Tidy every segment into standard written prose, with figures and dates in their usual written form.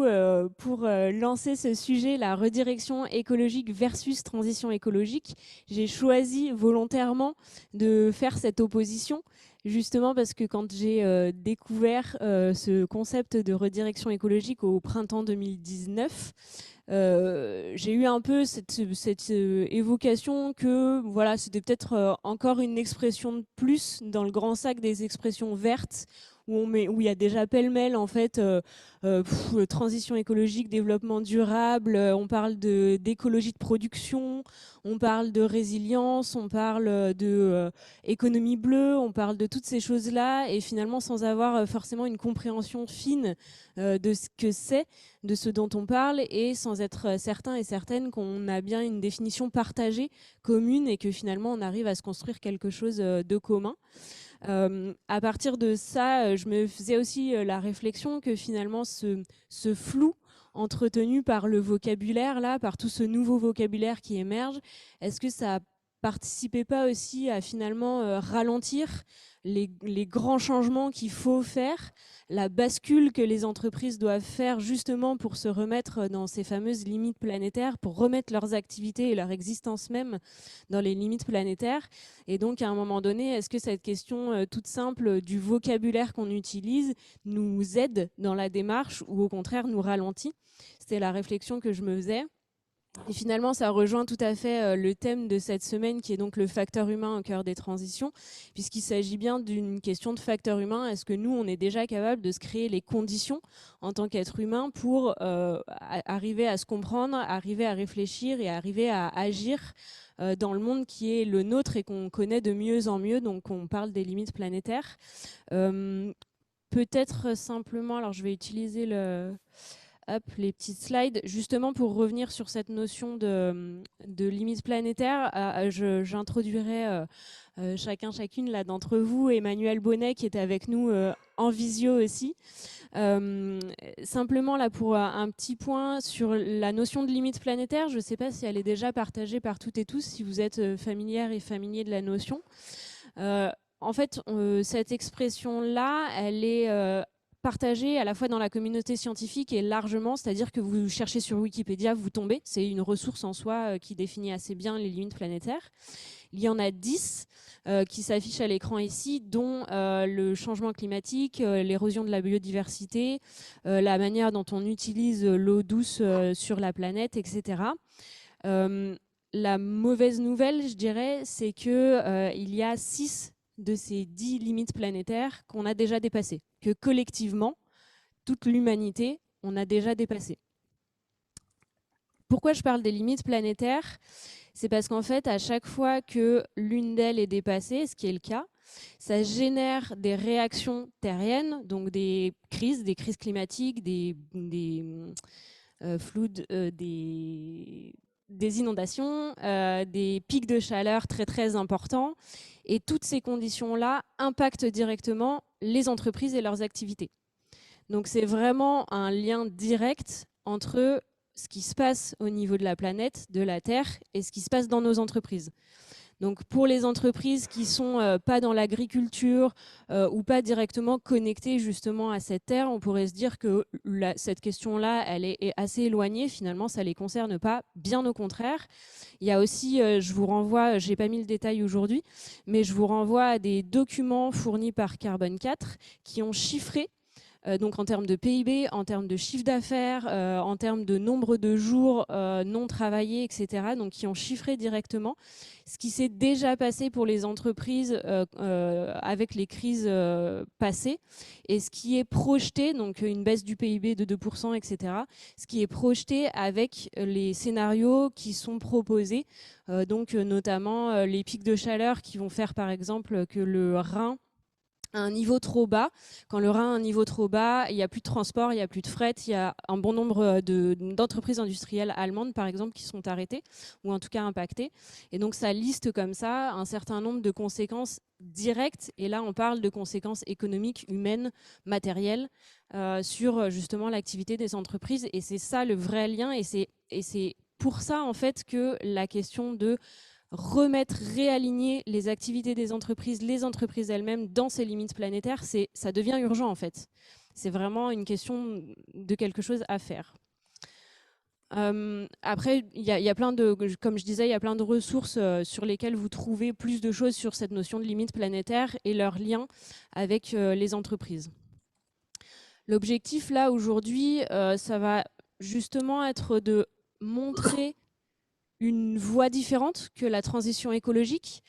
coup, pour lancer ce sujet, la redirection écologique versus transition écologique, j'ai choisi volontairement de faire cette opposition, justement parce que quand j'ai découvert ce concept de redirection écologique au printemps 2019, j'ai eu un peu cette évocation que voilà, c'était peut-être encore une expression de plus dans le grand sac des expressions vertes où il y a déjà pêle-mêle en fait transition écologique, développement durable, on parle d'écologie de production, on parle de résilience, on parle de économie bleue, on parle de toutes ces choses-là et finalement sans avoir forcément une compréhension fine de ce que c'est, de ce dont on parle et sans être certain et certaine qu'on a bien une définition partagée, commune et que finalement on arrive à se construire quelque chose de commun. À partir de ça, je me faisais aussi la réflexion que finalement ce flou entretenu par le vocabulaire, là, par tout ce nouveau vocabulaire qui émerge, est-ce que ça participait pas aussi à finalement ralentir les grands changements qu'il faut faire, la bascule que les entreprises doivent faire justement pour se remettre dans ces fameuses limites planétaires, pour remettre leurs activités et leur existence même dans les limites planétaires. Et donc, à un moment donné, est-ce que cette question toute simple du vocabulaire qu'on utilise nous aide dans la démarche ou au contraire nous ralentit? C'était la réflexion que je me faisais. Et finalement, ça rejoint tout à fait le thème de cette semaine qui est donc le facteur humain au cœur des transitions, puisqu'il s'agit bien d'une question de facteur humain. Est-ce que nous, on est déjà capable de se créer les conditions en tant qu'être humain pour arriver à se comprendre, arriver à réfléchir et arriver à agir dans le monde qui est le nôtre et qu'on connaît de mieux en mieux, donc on parle des limites planétaires. Peut-être simplement, alors je vais utiliser les petites slides, justement pour revenir sur cette notion de limite planétaire. J'introduirai chacune là d'entre vous, Emmanuel Bonnet qui est avec nous en visio aussi. Simplement là pour un petit point sur la notion de limite planétaire, je ne sais pas si elle est déjà partagée par toutes et tous, si vous êtes familières et familiers de la notion. En fait, cette expression-là, elle est partagée à la fois dans la communauté scientifique et largement, c'est-à-dire que vous cherchez sur Wikipédia, vous tombez, c'est une ressource en soi qui définit assez bien les limites planétaires. Il y en a 10 qui s'affichent à l'écran ici, dont le changement climatique, l'érosion de la biodiversité, la manière dont on utilise l'eau douce sur la planète, etc. La mauvaise nouvelle, je dirais, c'est qu'il y a 6 de ces 10 limites planétaires qu'on a déjà dépassées, que collectivement, toute l'humanité, on a déjà dépassé. Pourquoi je parle des limites planétaires ? C'est parce qu'en fait, à chaque fois que l'une d'elles est dépassée, ce qui est le cas, ça génère des réactions terriennes, donc des crises climatiques, des floods, des inondations, des pics de chaleur très très importants. Et toutes ces conditions-là impactent directement les entreprises et leurs activités. Donc c'est vraiment un lien direct entre ce qui se passe au niveau de la planète, de la Terre, et ce qui se passe dans nos entreprises. Donc pour les entreprises qui ne sont pas dans l'agriculture ou pas directement connectées justement à cette terre, on pourrait se dire que cette question-là, elle est assez éloignée. Finalement, ça ne les concerne pas, bien au contraire. Il y a aussi, je vous renvoie, je n'ai pas mis le détail aujourd'hui, mais je vous renvoie à des documents fournis par Carbone 4 qui ont chiffré donc en termes de PIB, en termes de chiffre d'affaires, en termes de nombre de jours non travaillés, etc. Donc qui ont chiffré directement ce qui s'est déjà passé pour les entreprises avec les crises passées et ce qui est projeté, donc une baisse du PIB de 2%, etc. Ce qui est projeté avec les scénarios qui sont proposés, donc notamment les pics de chaleur qui vont faire par exemple que le Rhin à un niveau trop bas. Quand le Rhin a un niveau trop bas, il n'y a plus de transport, il n'y a plus de fret, il y a un bon nombre d'entreprises industrielles allemandes, par exemple, qui sont arrêtées ou en tout cas impactées. Et donc, ça liste comme ça un certain nombre de conséquences directes. Et là, on parle de conséquences économiques, humaines, matérielles, sur justement l'activité des entreprises. Et c'est ça le vrai lien. Et c'est pour ça, en fait, que la question de remettre, réaligner les activités des entreprises, les entreprises elles-mêmes dans ces limites planétaires, ça devient urgent en fait. C'est vraiment une question de quelque chose à faire. Après, il y a plein de, comme je disais, il y a plein de ressources sur lesquelles vous trouvez plus de choses sur cette notion de limite planétaire et leur lien avec les entreprises. L'objectif là aujourd'hui, ça va justement être de montrer une voie différente que la transition écologique,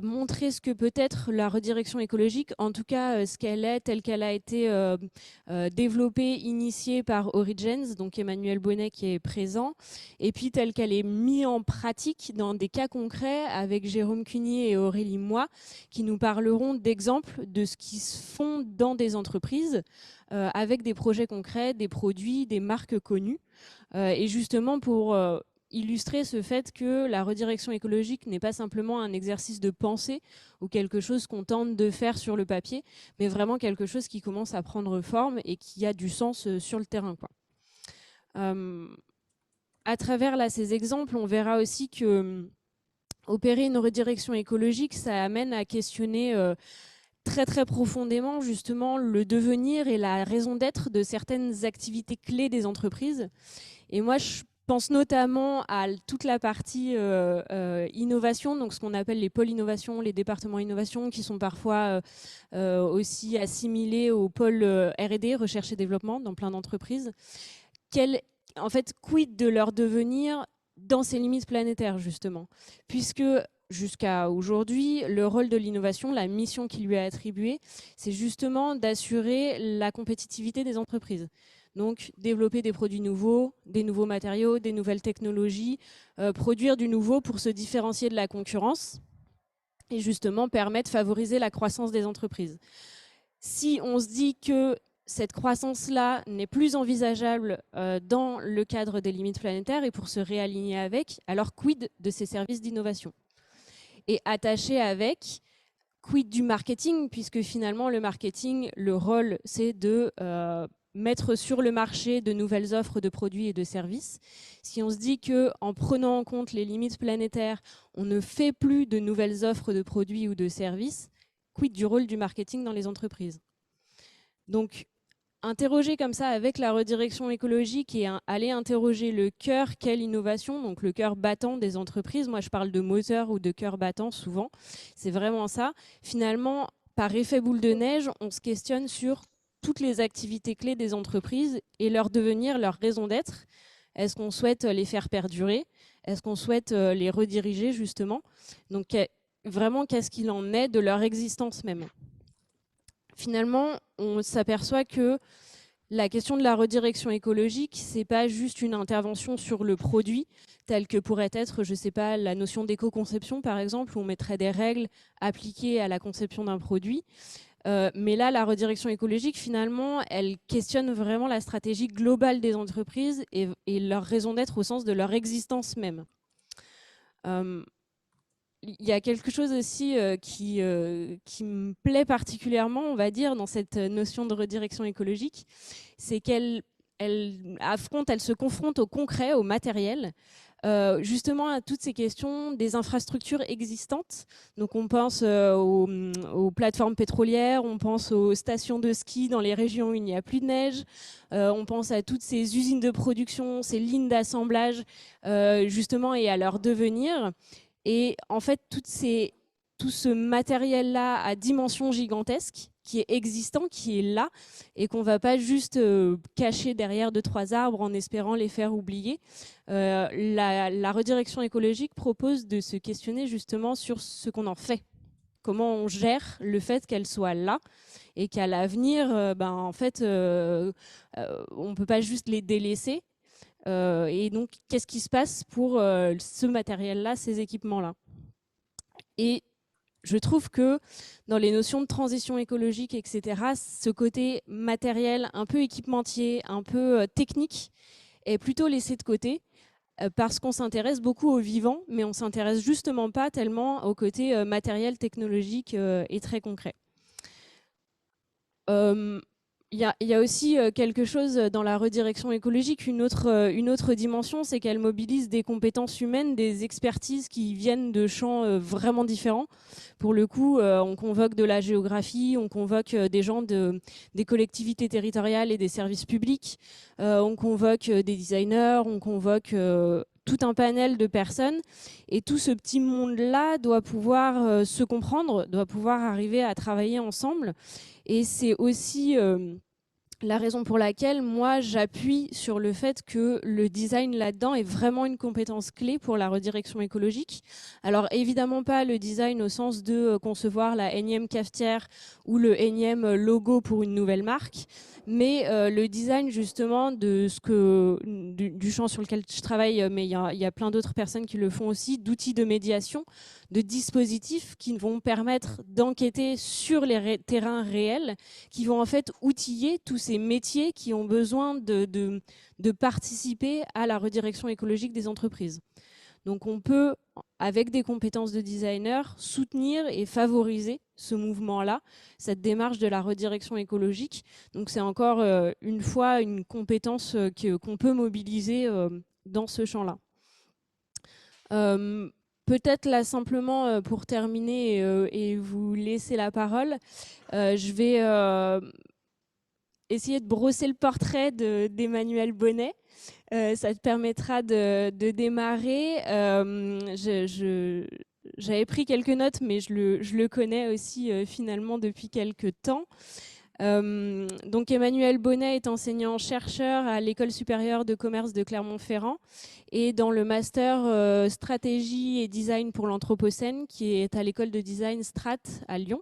montrer ce que peut être la redirection écologique, en tout cas ce qu'elle est, telle qu'elle a été développée, initiée par Origins, donc Emmanuel Bonnet qui est présent, et puis telle qu'elle est mise en pratique dans des cas concrets avec Jérôme Cunier et Aurélie Moy, qui nous parleront d'exemples de ce qui se font dans des entreprises, avec des projets concrets, des produits, des marques connues, et justement pour illustrer ce fait que la redirection écologique n'est pas simplement un exercice de pensée ou quelque chose qu'on tente de faire sur le papier, mais vraiment quelque chose qui commence à prendre forme et qui a du sens sur le terrain, quoi. À travers là, ces exemples, on verra aussi que opérer une redirection écologique, ça amène à questionner très très profondément justement le devenir et la raison d'être de certaines activités clés des entreprises. Et moi, je pense notamment à toute la partie innovation, donc ce qu'on appelle les pôles innovation, les départements innovation, qui sont parfois aussi assimilés aux pôles R&D, recherche et développement, dans plein d'entreprises. En fait, quid de leur devenir dans ces limites planétaires, justement, puisque jusqu'à aujourd'hui, le rôle de l'innovation, la mission qui lui est attribuée, c'est justement d'assurer la compétitivité des entreprises. Donc, développer des produits nouveaux, des nouveaux matériaux, des nouvelles technologies, produire du nouveau pour se différencier de la concurrence et justement permettre de favoriser la croissance des entreprises. Si on se dit que cette croissance-là n'est plus envisageable dans le cadre des limites planétaires et pour se réaligner avec, alors quid de ces services d'innovation? Et attaché avec, quid du marketing, puisque finalement le marketing, le rôle, c'est de mettre sur le marché de nouvelles offres de produits et de services. Si on se dit qu'en prenant en compte les limites planétaires, on ne fait plus de nouvelles offres de produits ou de services, quid du rôle du marketing dans les entreprises? Donc, interroger comme ça avec la redirection écologique et aller interroger le cœur, quelle innovation, donc le cœur battant des entreprises. Moi, je parle de moteur ou de cœur battant souvent. C'est vraiment ça. Finalement, par effet boule de neige, on se questionne sur toutes les activités clés des entreprises et leur devenir, leur raison d'être. Est-ce qu'on souhaite les faire perdurer? Est-ce qu'on souhaite les rediriger, justement? Donc, vraiment, qu'est-ce qu'il en est de leur existence même? Finalement, on s'aperçoit que la question de la redirection écologique, c'est pas juste une intervention sur le produit, telle que pourrait être, je sais pas, la notion d'éco-conception, par exemple, où on mettrait des règles appliquées à la conception d'un produit. Mais là, la redirection écologique, finalement, elle questionne vraiment la stratégie globale des entreprises et leur raison d'être au sens de leur existence même. Il y a quelque chose aussi qui me plaît particulièrement, on va dire, dans cette notion de redirection écologique, c'est qu'elle se confronte au concret, au matériel, justement à toutes ces questions des infrastructures existantes. Donc on pense aux plateformes pétrolières, on pense aux stations de ski dans les régions où il n'y a plus de neige, on pense à toutes ces usines de production, ces lignes d'assemblage, justement, et à leur devenir. Et en fait, tout ce matériel-là à dimension gigantesque, qui est existant, qui est là, et qu'on ne va pas juste cacher derrière 2-3 arbres en espérant les faire oublier. La redirection écologique propose de se questionner justement sur ce qu'on en fait. Comment on gère le fait qu'elle soit là et qu'à l'avenir, en fait, on ne peut pas juste les délaisser. Et donc, qu'est-ce qui se passe pour ce matériel-là, ces équipements-là? Et je trouve que dans les notions de transition écologique, etc., ce côté matériel, un peu équipementier, un peu technique, est plutôt laissé de côté parce qu'on s'intéresse beaucoup au vivant, mais on ne s'intéresse justement pas tellement au côté matériel, technologique et très concret. Il y a aussi quelque chose dans la redirection écologique, une autre dimension, c'est qu'elle mobilise des compétences humaines, des expertises qui viennent de champs vraiment différents. Pour le coup, on convoque de la géographie, on convoque des gens des collectivités territoriales et des services publics, on convoque des designers, on convoque tout un panel de personnes. Et tout ce petit monde-là doit pouvoir se comprendre, doit pouvoir arriver à travailler ensemble. Et c'est aussi la raison pour laquelle moi j'appuie sur le fait que le design là-dedans est vraiment une compétence clé pour la redirection écologique. Alors évidemment pas le design au sens de concevoir la énième cafetière ou le énième logo pour une nouvelle marque, mais le design justement de du champ sur lequel je travaille, mais il y a plein d'autres personnes qui le font aussi, d'outils de médiation, de dispositifs qui vont permettre d'enquêter sur les terrains réels, qui vont en fait outiller tous ces métiers qui ont besoin de participer à la redirection écologique des entreprises. Donc on peut, avec des compétences de designer, soutenir et favoriser ce mouvement-là, cette démarche de la redirection écologique. Donc c'est encore une fois une compétence qu'on peut mobiliser dans ce champ-là. Peut-être là simplement pour terminer et vous laisser la parole, je vais essayer de brosser le portrait d'Emmanuel Bonnet. Ça te permettra de démarrer. J'avais pris quelques notes, mais je le connais aussi finalement depuis quelques temps. Donc Emmanuel Bonnet est enseignant-chercheur à l'École supérieure de commerce de Clermont-Ferrand et dans le master stratégie et design pour l'Anthropocène qui est à l'école de design Strat à Lyon.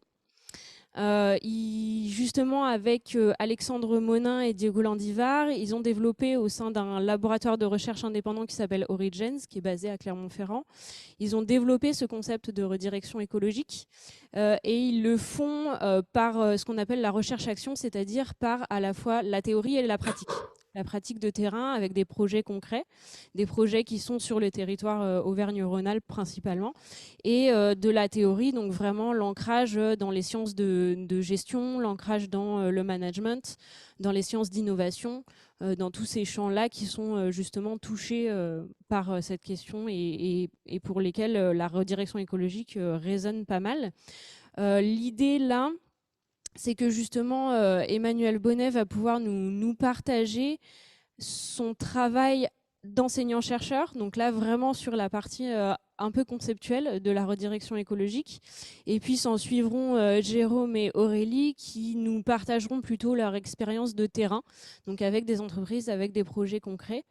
Justement, avec Alexandre Monin et Diego Landivar, ils ont développé au sein d'un laboratoire de recherche indépendant qui s'appelle Origins, qui est basé à Clermont-Ferrand, ils ont développé ce concept de redirection écologique et ils le font par ce qu'on appelle la recherche-action, c'est-à-dire par à la fois la théorie et la pratique. La pratique de terrain avec des projets concrets, des projets qui sont sur le territoire Auvergne-Rhône-Alpes principalement, et de la théorie, donc vraiment l'ancrage dans les sciences de gestion, l'ancrage dans le management, dans les sciences d'innovation, dans tous ces champs-là qui sont justement touchés par cette question et pour lesquels la redirection écologique résonne pas mal. L'idée là, c'est que justement Emmanuel Bonnet va pouvoir nous partager son travail d'enseignant-chercheur, donc là vraiment sur la partie un peu conceptuelle de la redirection écologique. Et puis s'en suivront Jérôme et Aurélie qui nous partageront plutôt leur expérience de terrain, donc avec des entreprises, avec des projets concrets.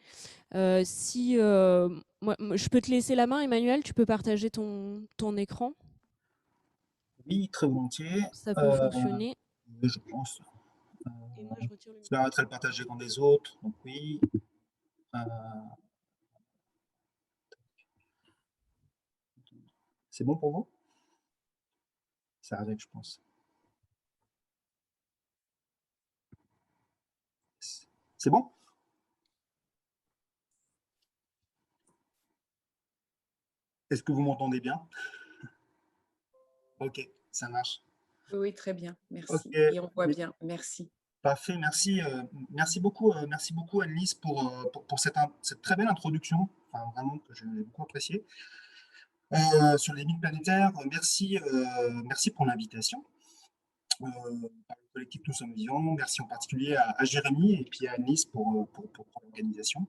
Moi, je peux te laisser la main, Emmanuel, tu peux partager ton écran, Oui, très volontiers. ça peut fonctionner. Je pense. Et moi, je retire le Ça micro. permettrait de partager l'écran des autres. Donc oui. Euh, c'est bon pour vous? Ça arrive, je pense. C'est bon? Est-ce que vous m'entendez bien? Ok, ça marche. Oui, oui, très bien, Ok, merci. Et on voit oui, bien, merci. parfait. Merci beaucoup Annelise pour cette très belle introduction, enfin, vraiment que j'ai beaucoup appréciée. Sur les lignes planétaires, merci pour l'invitation. Par le collectif Nous sommes vivants. Merci en particulier à Jérémy et puis à Annelise pour l'organisation.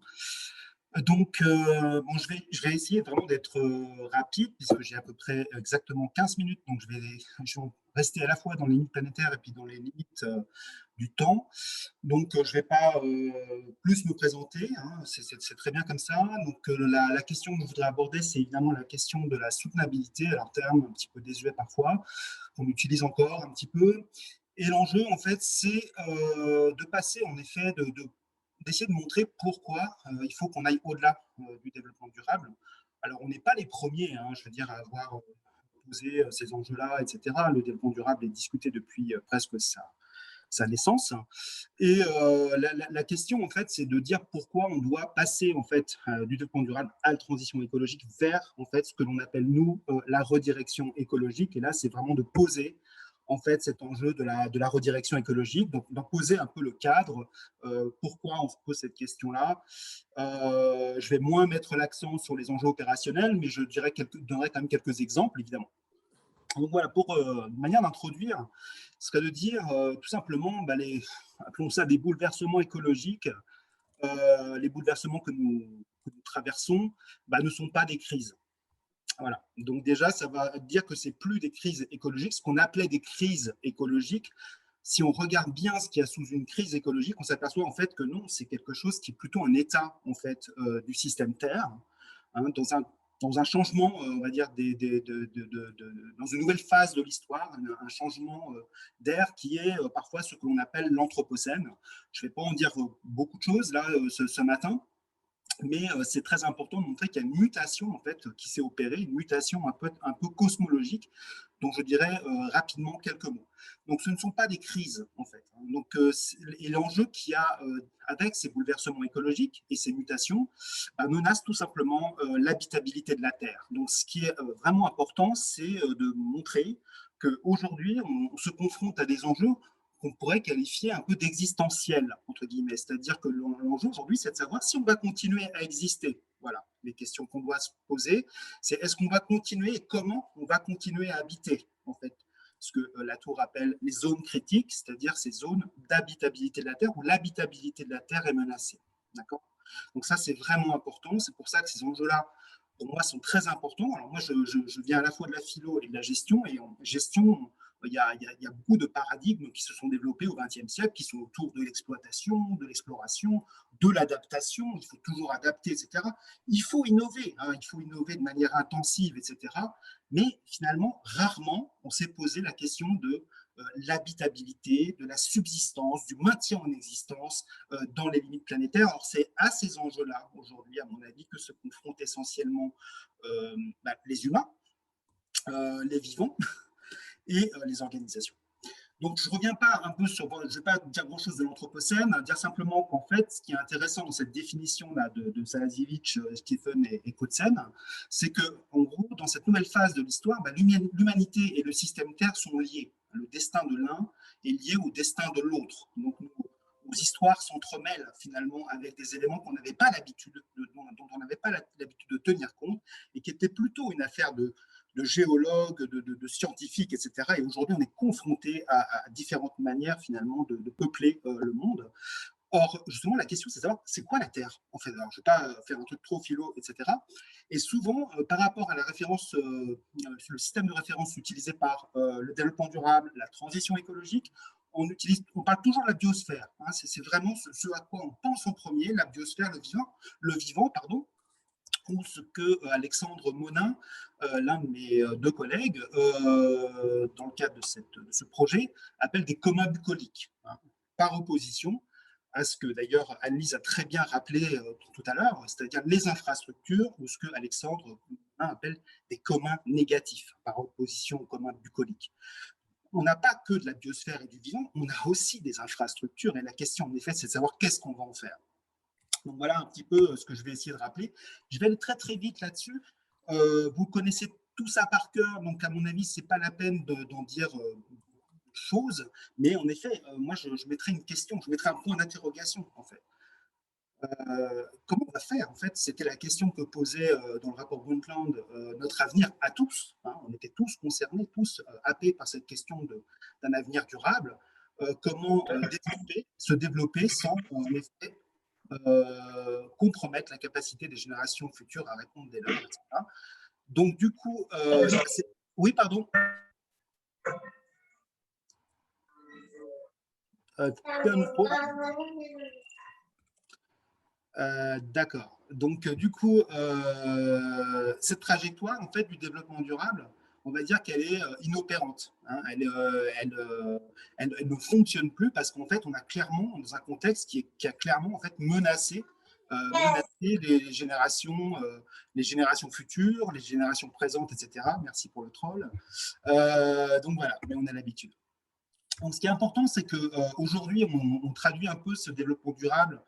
Donc, bon, je vais essayer vraiment d'être rapide, puisque j'ai à peu près exactement 15 minutes. Donc, je vais rester à la fois dans les limites planétaires et puis dans les limites du temps. Donc, je ne vais pas plus me présenter. Hein, c'est très bien comme ça. Donc, la question que je voudrais aborder, c'est évidemment la question de la soutenabilité. Alors, terme un petit peu désuet parfois, qu'on utilise encore un petit peu. Et l'enjeu, en fait, c'est de passer, en effet, d'essayer de montrer pourquoi il faut qu'on aille au-delà du développement durable. Alors, on n'est pas les premiers, hein, je veux dire, à avoir posé ces enjeux-là, etc. Le développement durable est discuté depuis presque sa naissance. Et la question, en fait, c'est de dire pourquoi on doit passer, en fait, du développement durable à la transition écologique vers, en fait, ce que l'on appelle, nous, la redirection écologique. Et là, c'est vraiment de poser en fait, cet enjeu de la redirection écologique, donc d'en poser un peu le cadre, pourquoi on se pose cette question-là. Je vais moins mettre l'accent sur les enjeux opérationnels, mais je donnerai quand même quelques exemples, évidemment. Donc voilà, pour une manière d'introduire, ce serait de dire tout simplement, appelons ça des bouleversements écologiques. Les bouleversements que nous traversons ne sont pas des crises. Voilà. Donc déjà, ça va dire que c'est plus des crises écologiques, ce qu'on appelait des crises écologiques. Si on regarde bien ce qu'il y a sous une crise écologique, on s'aperçoit en fait que non, c'est quelque chose qui est plutôt un état en fait du système Terre, hein, dans un changement, on va dire, dans une nouvelle phase de l'histoire, un changement d'air qui est parfois ce que l'on appelle l'anthropocène. Je ne vais pas en dire beaucoup de choses là ce matin, mais c'est très important de montrer qu'il y a une mutation en fait qui s'est opérée, une mutation un peu cosmologique, dont je dirais rapidement quelques mots. Donc ce ne sont pas des crises en fait. Donc, et l'enjeu qu'il y a avec ces bouleversements écologiques et ces mutations menace tout simplement l'habitabilité de la Terre. Donc ce qui est vraiment important, c'est de montrer qu'aujourd'hui, on se confronte à des enjeux qu'on pourrait qualifier un peu d'existentiel, entre guillemets. C'est-à-dire que l'enjeu aujourd'hui, c'est de savoir si on va continuer à exister. Voilà, les questions qu'on doit se poser, c'est est-ce qu'on va continuer et comment on va continuer à habiter, en fait. Ce que la Tour appelle les zones critiques, c'est-à-dire ces zones d'habitabilité de la Terre où l'habitabilité de la Terre est menacée. D'accord ? Donc ça, c'est vraiment important. C'est pour ça que ces enjeux-là, pour moi, sont très importants. Alors moi, je viens à la fois de la philo et de la gestion, et en gestion, il y a beaucoup de paradigmes qui se sont développés au XXe siècle, qui sont autour de l'exploitation, de l'exploration, de l'adaptation. Il faut toujours adapter, etc. Il faut innover, hein, il faut innover de manière intensive, etc. Mais finalement, rarement, on s'est posé la question de l'habitabilité, de la subsistance, du maintien en existence dans les limites planétaires. Alors, c'est à ces enjeux-là, aujourd'hui, à mon avis, que se confrontent essentiellement les humains, les vivants, et les organisations. Donc, je ne reviens pas un peu sur, je ne vais pas dire grand-chose de l'Anthropocène, dire simplement qu'en fait, ce qui est intéressant dans cette définition-là de Zalasiewicz, Stephen et Kotzen, c'est qu'en gros, dans cette nouvelle phase de l'histoire, l'humanité et le système Terre sont liés. Le destin de l'un est lié au destin de l'autre. Donc, nos histoires s'entremêlent finalement avec des éléments qu'on n'avait pas l'habitude dont on n'avait pas l'habitude de tenir compte et qui étaient plutôt une affaire de géologues, de scientifiques, etc. Et aujourd'hui, on est confronté à différentes manières finalement de peupler le monde. Or, justement, la question, c'est de savoir, c'est quoi la Terre, en fait. Alors, je ne vais pas faire un truc trop philo, etc. Et souvent, par rapport à la référence, le système de référence utilisé par le développement durable, la transition écologique, on parle toujours de la biosphère. Hein, c'est vraiment ce à quoi on pense en premier, la biosphère, le vivant, pardon, ou ce que Alexandre Monin, l'un de mes deux collègues, dans le cadre de ce projet, appelle des communs bucoliques, hein, par opposition à ce que d'ailleurs Annelise a très bien rappelé tout à l'heure, c'est-à-dire les infrastructures, ou ce que Alexandre Monin appelle des communs négatifs, par opposition aux communs bucoliques. On n'a pas que de la biosphère et du vivant, on a aussi des infrastructures, et la question en effet, c'est de savoir qu'est-ce qu'on va en faire. Donc voilà un petit peu ce que je vais essayer de rappeler. Je vais aller très très vite là-dessus. Vous connaissez tout ça par cœur, donc à mon avis, ce n'est pas la peine d'en dire choses. Mais en effet, moi, je mettrais une question, je mettrais un point d'interrogation, en fait. Comment on va faire, en fait? C'était la question que posait dans le rapport Brundtland notre avenir à tous. Hein, on était tous concernés, tous happés par cette question d'un avenir durable. Comment se développer sans, en effet, compromettre la capacité des générations futures à répondre dès lors, etc. Donc, du coup, oui, pardon. D'accord. Donc, du coup, cette trajectoire, en fait, du développement durable, on va dire qu'elle est inopérante. Hein. Elle ne fonctionne plus parce qu'en fait, on a clairement, dans un contexte qui a clairement en fait menacé les générations futures, les générations présentes, etc. Merci pour le troll. Donc voilà, mais on a l'habitude. Donc, ce qui est important, c'est qu'aujourd'hui, on traduit un peu ce développement durable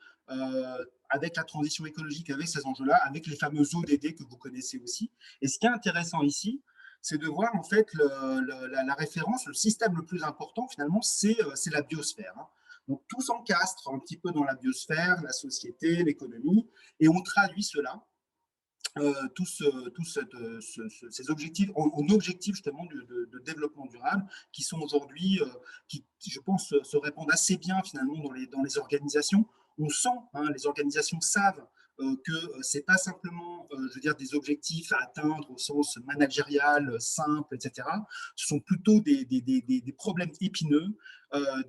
avec la transition écologique, avec ces enjeux-là, avec les fameux ODD que vous connaissez aussi. Et ce qui est intéressant ici, c'est de voir en fait la référence, le système le plus important finalement, c'est la biosphère. Hein. Donc tout s'encastre un petit peu dans la biosphère, la société, l'économie, et on traduit cela ces objectifs en objectifs justement de développement durable qui sont aujourd'hui, qui, je pense, se répandent assez bien finalement dans les organisations. On sent, hein, les organisations savent que c'est pas simplement, je veux dire, des objectifs à atteindre au sens managérial, simple, etc. Ce sont plutôt des problèmes épineux,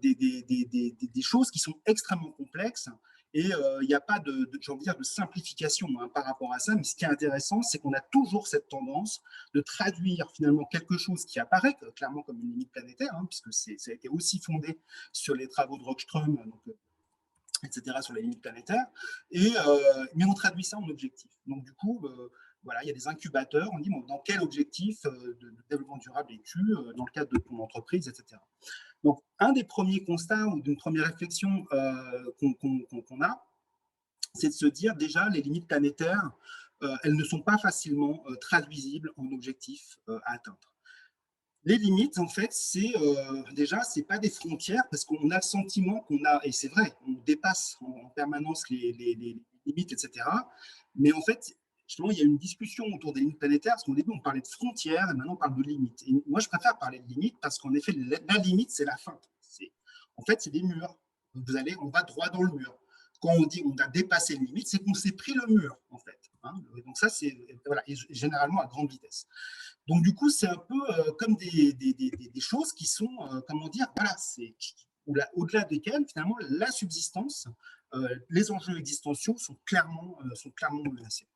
des choses qui sont extrêmement complexes et il n'y a pas j'ai envie de dire, de simplification hein, par rapport à ça. Mais ce qui est intéressant, c'est qu'on a toujours cette tendance de traduire finalement quelque chose qui apparaît clairement comme une limite planétaire, hein, puisque ça a été aussi fondé sur les travaux de Rockström, donc, etc., sur les limites planétaires. Mais on traduit ça en objectif. Donc du coup, voilà, il y a des incubateurs. On dit bon, dans quel objectif de développement durable es-tu dans le cadre de ton entreprise, etc. Donc, un des premiers constats ou d'une première réflexion qu'on a, c'est de se dire déjà les limites planétaires, elles ne sont pas facilement traduisibles en objectifs à atteindre. Les limites, en fait, déjà, c'est pas des frontières parce qu'on a le sentiment qu'on a, et c'est vrai, on dépasse en permanence les limites, etc. Mais en fait, justement, il y a une discussion autour des limites planétaires parce qu'au début, on parlait de frontières et maintenant, on parle de limites. Et moi, je préfère parler de limites parce qu'en effet, la limite, c'est la fin. En fait, c'est des murs. On va droit dans le mur. Quand on dit on a dépassé les limites, c'est qu'on s'est pris le mur, en fait. Hein. Donc ça, c'est voilà, et généralement à grande vitesse. Donc du coup, c'est un peu comme des choses qui sont, comment dire, voilà, c'est au-delà desquelles finalement la subsistance, les enjeux existentiaux sont clairement menacés.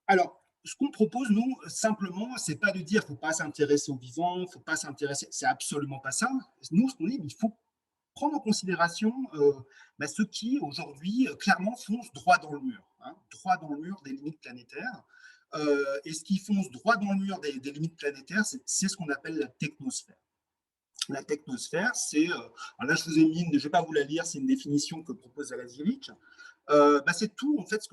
Alors, ce qu'on propose, nous, simplement, c'est pas de dire qu'il ne faut pas s'intéresser aux vivants, il ne faut pas s'intéresser, c'est absolument pas ça. Nous, ce qu'on dit, il faut prendre en considération ceux qui, aujourd'hui, clairement foncent droit dans le mur, hein, droit dans le mur des limites planétaires. Et ce qui fonce droit dans le mur des limites planétaires, c'est ce qu'on appelle la technosphère. La technosphère, c'est, là je vous ai mis, je ne vais pas vous la lire, c'est une définition que propose Alazievich. C'est tout en fait ce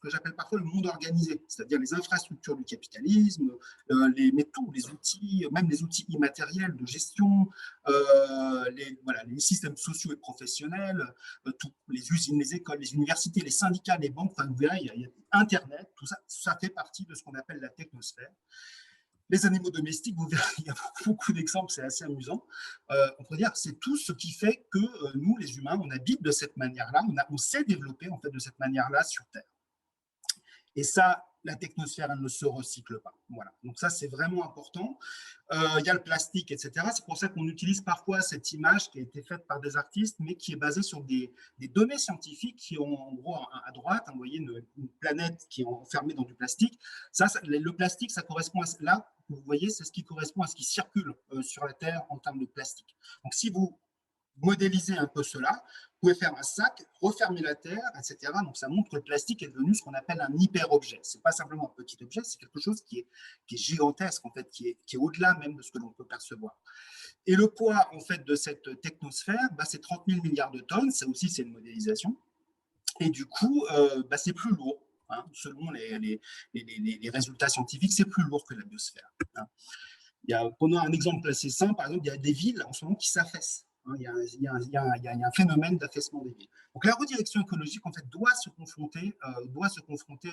que j'appelle parfois le monde organisé, c'est-à-dire les infrastructures du capitalisme, mais tous les outils, même les outils immatériels de gestion, voilà, les systèmes sociaux et professionnels, les usines, les écoles, les universités, les syndicats, les banques, enfin, vous verrez, il y a Internet, tout ça, ça fait partie de ce qu'on appelle la technosphère. Les animaux domestiques, vous verrez, il y a beaucoup d'exemples, c'est assez amusant. On peut dire que c'est tout ce qui fait que nous, les humains, on habite de cette manière-là, on s'est développé en fait de cette manière-là sur Terre. Et ça, la technosphère, elle ne se recycle pas. Voilà. Donc ça, c'est vraiment important. Il y a le plastique, etc. C'est pour ça qu'on utilise parfois cette image qui a été faite par des artistes, mais qui est basée sur des données scientifiques qui ont, en gros, à droite, vous voyez, une planète qui est enfermée dans du plastique. Le plastique, ça correspond à là, vous voyez, c'est ce qui correspond à ce qui circule sur la Terre en termes de plastique. Donc si vous modéliser un peu cela, vous pouvez faire un sac, refermer la terre, etc. Donc ça montre que le plastique est devenu ce qu'on appelle un hyper-objet. Ce n'est pas simplement un petit objet, c'est quelque chose qui est gigantesque, en fait, qui est au-delà même de ce que l'on peut percevoir. Et le poids, en fait, de cette technosphère, c'est 30 000 milliards de tonnes, ça aussi c'est une modélisation. Et du coup, c'est plus lourd. Hein, selon les résultats scientifiques, c'est plus lourd que la biosphère. Hein. Prenons un exemple assez simple, par exemple, il y a des villes en ce moment qui s'affaissent. Hein, il y a un phénomène d'affaissement des villes. Donc la redirection écologique, en fait, doit se confronter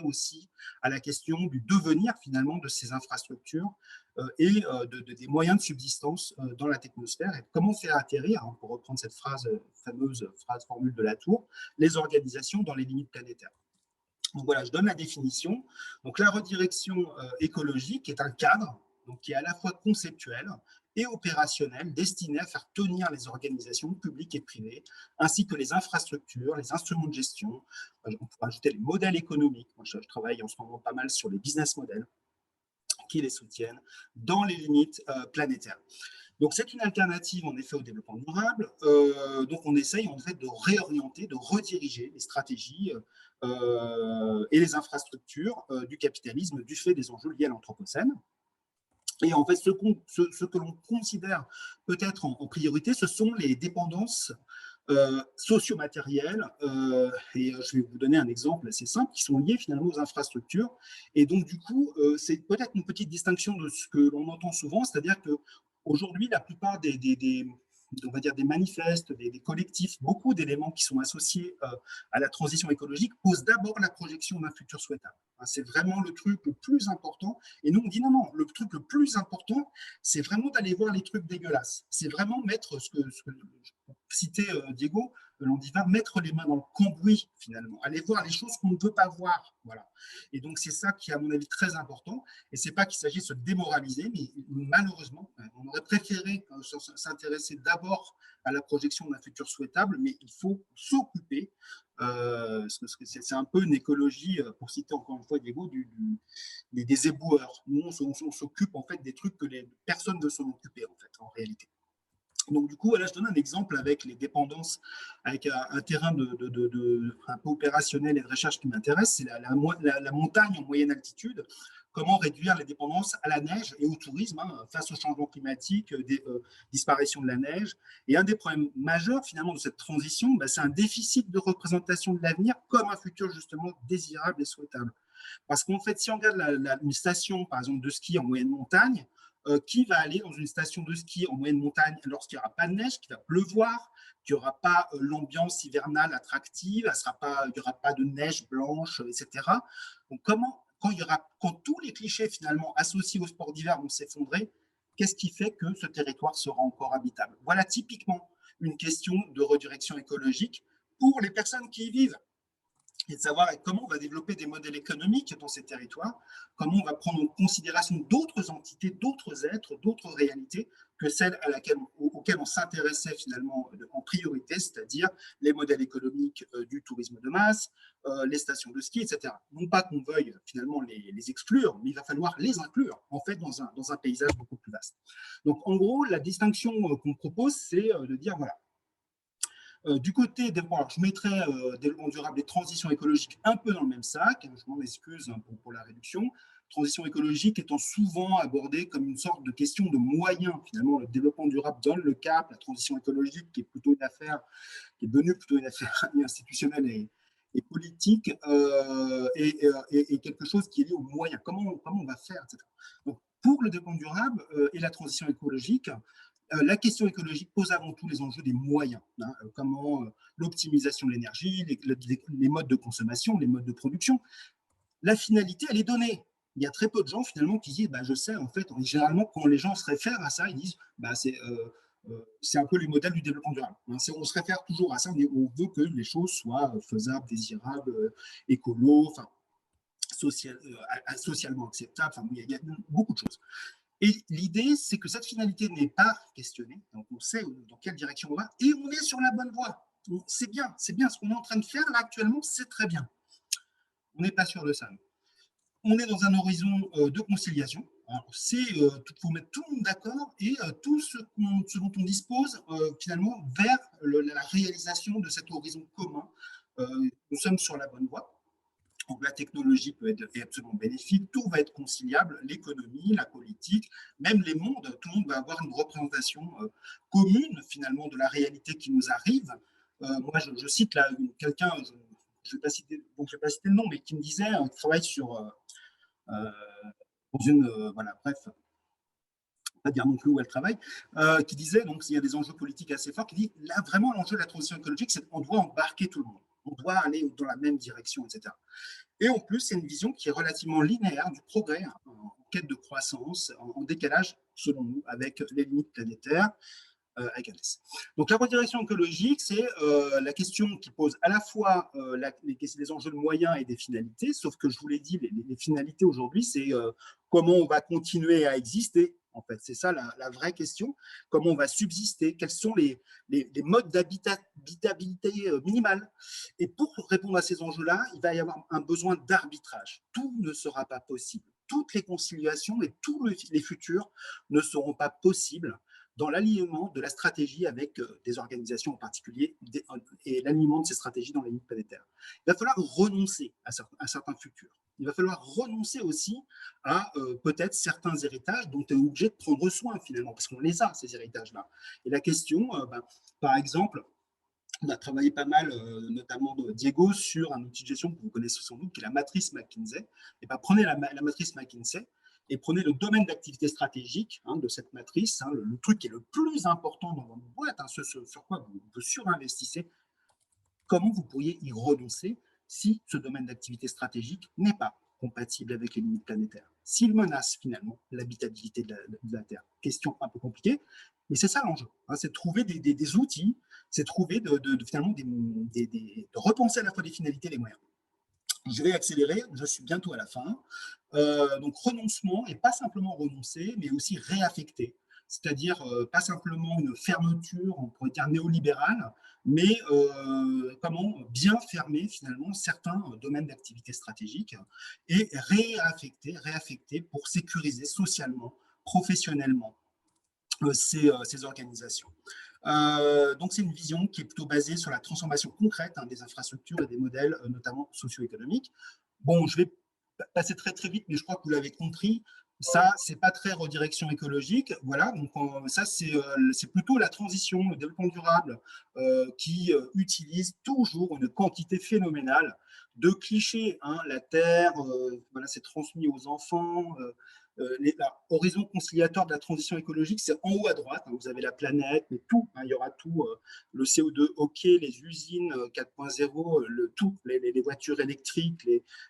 aussi à la question du devenir, finalement, de ces infrastructures et des moyens de subsistance dans la technosphère et comment faire atterrir, hein, pour reprendre cette fameuse formule de Latour, les organisations dans les limites planétaires. Donc voilà, je donne la définition. Donc la redirection écologique est un cadre donc, qui est à la fois conceptuel et opérationnel, destiné à faire tenir les organisations publiques et privées, ainsi que les infrastructures, les instruments de gestion. On pourrait ajouter les modèles économiques. Moi, je travaille en ce moment pas mal sur les business models qui les soutiennent dans les limites planétaires. Donc, c'est une alternative, en effet, au développement durable. Donc, on essaye, en fait, de réorienter, de rediriger les stratégies et les infrastructures du capitalisme du fait des enjeux liés à l'anthropocène. Et en fait, ce que l'on considère peut-être en priorité, ce sont les dépendances socio-matériels, et je vais vous donner un exemple assez simple, qui sont liés finalement aux infrastructures. Et donc, du coup, c'est peut-être une petite distinction de ce que l'on entend souvent, c'est-à-dire qu'aujourd'hui, la plupart on va dire des manifestes, des collectifs, beaucoup d'éléments qui sont associés à la transition écologique posent d'abord la projection d'un futur souhaitable. Hein, c'est vraiment le truc le plus important. Et nous, on dit non, non, le truc le plus important, c'est vraiment d'aller voir les trucs dégueulasses. C'est vraiment mettre ce que citait Diego, l'on dit va mettre les mains dans le cambouis finalement, aller voir les choses qu'on ne veut pas voir. Voilà. Et donc c'est ça qui est à mon avis très important. Et c'est pas qu'il s'agit de se démoraliser, mais malheureusement, on aurait préféré s'intéresser d'abord à la projection d'un futur souhaitable, mais il faut s'occuper. C'est un peu une écologie, pour citer encore une fois Diego, des éboueurs. Nous, on s'occupe en fait des trucs que les personnes ne veulent s'en occuper en fait, en réalité. Donc, du coup, là, je donne un exemple avec les dépendances, avec un terrain un peu opérationnel et de recherche qui m'intéresse, c'est la montagne en moyenne altitude. Comment réduire les dépendances à la neige et au tourisme hein, face au changement climatique, disparition de la neige. Et un des problèmes majeurs, finalement, de cette transition, bah, c'est un déficit de représentation de l'avenir comme un futur, justement, désirable et souhaitable. Parce qu'en fait, si on regarde une station, par exemple, de ski en moyenne montagne, qui va aller dans une station de ski en moyenne montagne lorsqu'il n'y aura pas de neige, qu'il va pleuvoir, qu'il n'y aura pas l'ambiance hivernale attractive, il n'y aura pas de neige blanche, etc. Donc, quand tous les clichés finalement associés au sport d'hiver vont s'effondrer, qu'est-ce qui fait que ce territoire sera encore habitable? Voilà typiquement une question de redirection écologique pour les personnes qui y vivent et de savoir comment on va développer des modèles économiques dans ces territoires, comment on va prendre en considération d'autres entités, d'autres êtres, d'autres réalités que celles auxquelles on s'intéressait finalement en priorité, c'est-à-dire les modèles économiques du tourisme de masse, les stations de ski, etc. Non pas qu'on veuille finalement les exclure, mais il va falloir les inclure en fait dans un paysage beaucoup plus vaste. Donc en gros, la distinction qu'on propose, c'est de dire voilà, du côté des, bon, alors je mettrais développement durable et transition écologique un peu dans le même sac, je m'en excuse hein, pour la réduction. Transition écologique étant souvent abordée comme une sorte de question de moyens. Finalement, le développement durable donne le cap, la transition écologique qui est plutôt une affaire, qui est devenue plutôt une affaire institutionnelle et politique, et quelque chose qui est lié aux moyens. Comment on va faire, etc. Donc, pour le développement durable et la transition écologique, la question écologique pose avant tout les enjeux des moyens. Hein, comment l'optimisation de l'énergie, les modes de consommation, les modes de production. La finalité, elle est donnée. Il y a très peu de gens finalement qui disent bah, je sais, en fait, généralement, quand les gens se réfèrent à ça, ils disent bah, c'est un peu les modèles du développement durable. Hein, on se réfère toujours à ça, on veut que les choses soient faisables, désirables, écolo, enfin, socialement acceptables. Enfin, il y a beaucoup de choses. Et l'idée, c'est que cette finalité n'est pas questionnée, donc on sait dans quelle direction on va, et on est sur la bonne voie. C'est bien ce qu'on est en train de faire là actuellement, c'est très bien. On n'est pas sûr de ça. On est dans un horizon de conciliation. Il faut mettre tout le monde d'accord et tout ce dont on dispose finalement vers la réalisation de cet horizon commun. Nous sommes sur la bonne voie. Donc, la technologie est absolument bénéfique, tout va être conciliable, l'économie, la politique, même les mondes, tout le monde va avoir une représentation commune finalement de la réalité qui nous arrive. Moi, je cite là quelqu'un, je ne vais pas citer le nom, mais qui me disait, qui travaille dans une, voilà, bref, pas dire non plus où elle travaille, qui disait, donc il y a des enjeux politiques assez forts, qui dit, là vraiment l'enjeu de la transition écologique, c'est qu'on doit embarquer tout le monde, on doit aller dans la même direction, etc. Et en plus, c'est une vision qui est relativement linéaire du progrès, hein, en quête de croissance, en décalage, selon nous, avec les limites planétaires, avec Alice. Donc la redirection écologique, c'est la question qui pose à la fois les enjeux de moyens et des finalités, sauf que je vous l'ai dit, les finalités aujourd'hui, c'est comment on va continuer à exister. En fait, c'est ça la vraie question. Comment on va subsister? Quels sont les modes d'habitabilité minimale? Et pour répondre à ces enjeux-là, il va y avoir un besoin d'arbitrage. Tout ne sera pas possible. Toutes les conciliations et tous les futurs ne seront pas possibles dans l'alignement de la stratégie avec des organisations en particulier et l'alignement de ces stratégies dans les limites planétaires. Il va falloir renoncer à certains futurs. Il va falloir renoncer aussi à peut-être certains héritages dont on est obligé de prendre soin finalement, parce qu'on les a, ces héritages-là. Et la question, par exemple, On a travaillé pas mal, notamment Diego, sur un outil de gestion que vous connaissez sans doute, qui est la matrice McKinsey. Et ben, prenez la matrice McKinsey et prenez le domaine d'activité stratégique de cette matrice, le truc qui est le plus important dans votre boîte, ce sur quoi vous surinvestissez, comment vous pourriez y renoncer si ce domaine d'activité stratégique n'est pas compatible avec les limites planétaires, s'il menace finalement l'habitabilité de la Terre. Question un peu compliquée, mais c'est ça l'enjeu, c'est de trouver des outils, c'est de trouver finalement de repenser à la fois les finalités et les moyens. Je vais accélérer, je suis bientôt à la fin. Donc renoncement, et pas simplement renoncer, mais aussi réaffecter. C'est-à-dire pas simplement une fermeture, on pourrait dire néolibérale, mais comment bien fermer finalement certains domaines d'activité stratégique et réaffecter pour sécuriser socialement, professionnellement ces organisations. Donc, c'est une vision qui est plutôt basée sur la transformation concrète des infrastructures et des modèles, notamment socio-économiques. Bon, je vais passer très très vite, mais je crois que vous l'avez compris. Ça, c'est pas très redirection écologique. Voilà, donc ça, c'est plutôt la transition, le développement durable qui utilise toujours une quantité phénoménale de clichés. La Terre, voilà, c'est transmis aux enfants. L'horizon conciliateur de la transition écologique, c'est en haut à droite. Vous avez la planète, mais tout. Il y aura tout. Le CO2, OK, les usines 4.0, tout, les voitures électriques,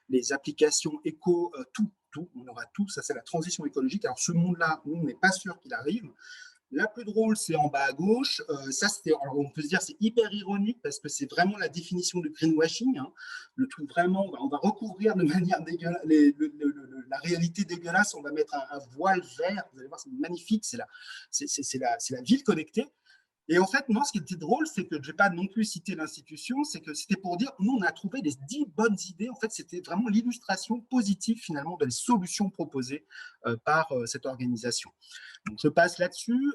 les applications éco, tout. On aura tout. Ça, c'est la transition écologique. Alors, ce monde-là, nous, on n'est pas sûr qu'il arrive. La plus drôle, c'est en bas à gauche. Ça, alors on peut se dire c'est hyper ironique parce que c'est vraiment la définition du greenwashing. Le truc vraiment, on va recouvrir de manière dégueulasse la réalité dégueulasse. On va mettre un voile vert. Vous allez voir, c'est magnifique. C'est la ville connectée. Et en fait, non, ce qui était drôle, c'est que je ne vais pas non plus citer l'institution, c'est que c'était pour dire, nous, on a trouvé les 10 bonnes idées. En fait, c'était vraiment l'illustration positive, finalement, des solutions proposées par cette organisation. Donc, je passe là-dessus.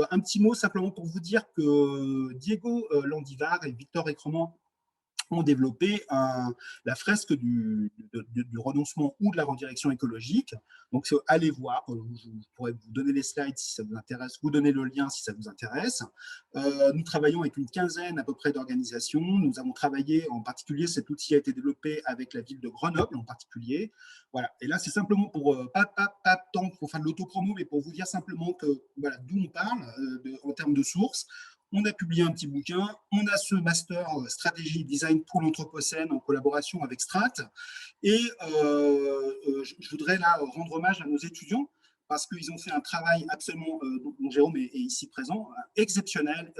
Un petit mot simplement pour vous dire que Diego Landivar et Victor Écremont ont développé la fresque du renoncement ou de la redirection écologique. Donc, allez voir, je pourrais vous donner les slides si ça vous intéresse, vous donner le lien si ça vous intéresse. Nous travaillons avec une quinzaine à peu près d'organisations. Nous avons travaillé, en particulier, cet outil a été développé avec la ville de Grenoble en particulier. Voilà. Et là, c'est simplement pour, pas tant pour faire de l'autopromo, mais pour vous dire simplement que, voilà, d'où on parle en termes de sources. On a publié un petit bouquin, on a ce master stratégie design pour l'Anthropocène en collaboration avec Strat. Et je voudrais là rendre hommage à nos étudiants parce qu'ils ont fait un travail absolument, dont Jérôme est ici présent, exceptionnel.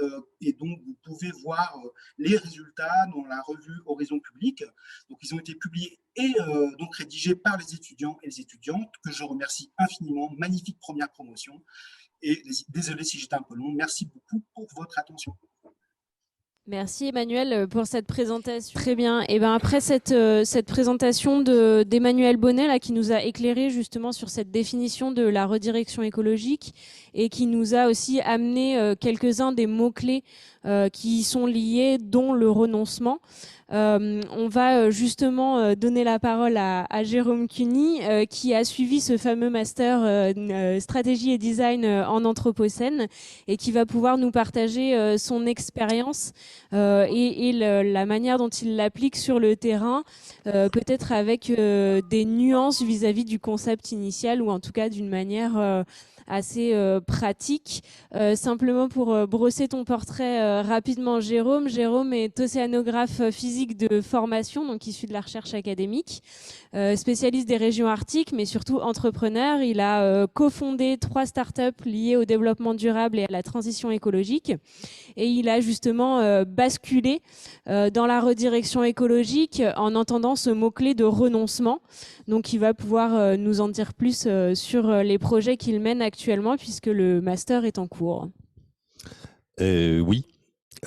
Et donc, vous pouvez voir les résultats dans la revue Horizon Public. Donc, ils ont été publiés et donc rédigés par les étudiants et les étudiantes, que je remercie infiniment. Magnifique première promotion. Et désolé si j'étais un peu long. Merci beaucoup pour votre attention. Merci Emmanuel pour cette présentation. Très bien. Et ben après cette présentation d'Emmanuel Bonnet là, qui nous a éclairé justement sur cette définition de la redirection écologique et qui nous a aussi amené quelques-uns des mots-clés qui y sont liés, dont le renoncement. On va justement donner la parole à Jérôme Cuny qui a suivi ce fameux master stratégie et design en Anthropocène et qui va pouvoir nous partager son expérience et la manière dont il l'applique sur le terrain, peut-être avec des nuances vis-à-vis du concept initial ou en tout cas d'une manière assez pratique. Simplement pour brosser ton portrait rapidement, Jérôme. Jérôme est océanographe physique de formation, donc issu de la recherche académique, spécialiste des régions arctiques, mais surtout entrepreneur. Il a cofondé 3 startups liées au développement durable et à la transition écologique. Et il a justement basculé dans la redirection écologique en entendant ce mot-clé de renoncement. Donc, il va pouvoir nous en dire plus sur les projets qu'il mène actuellement, puisque le master est en cours. Oui.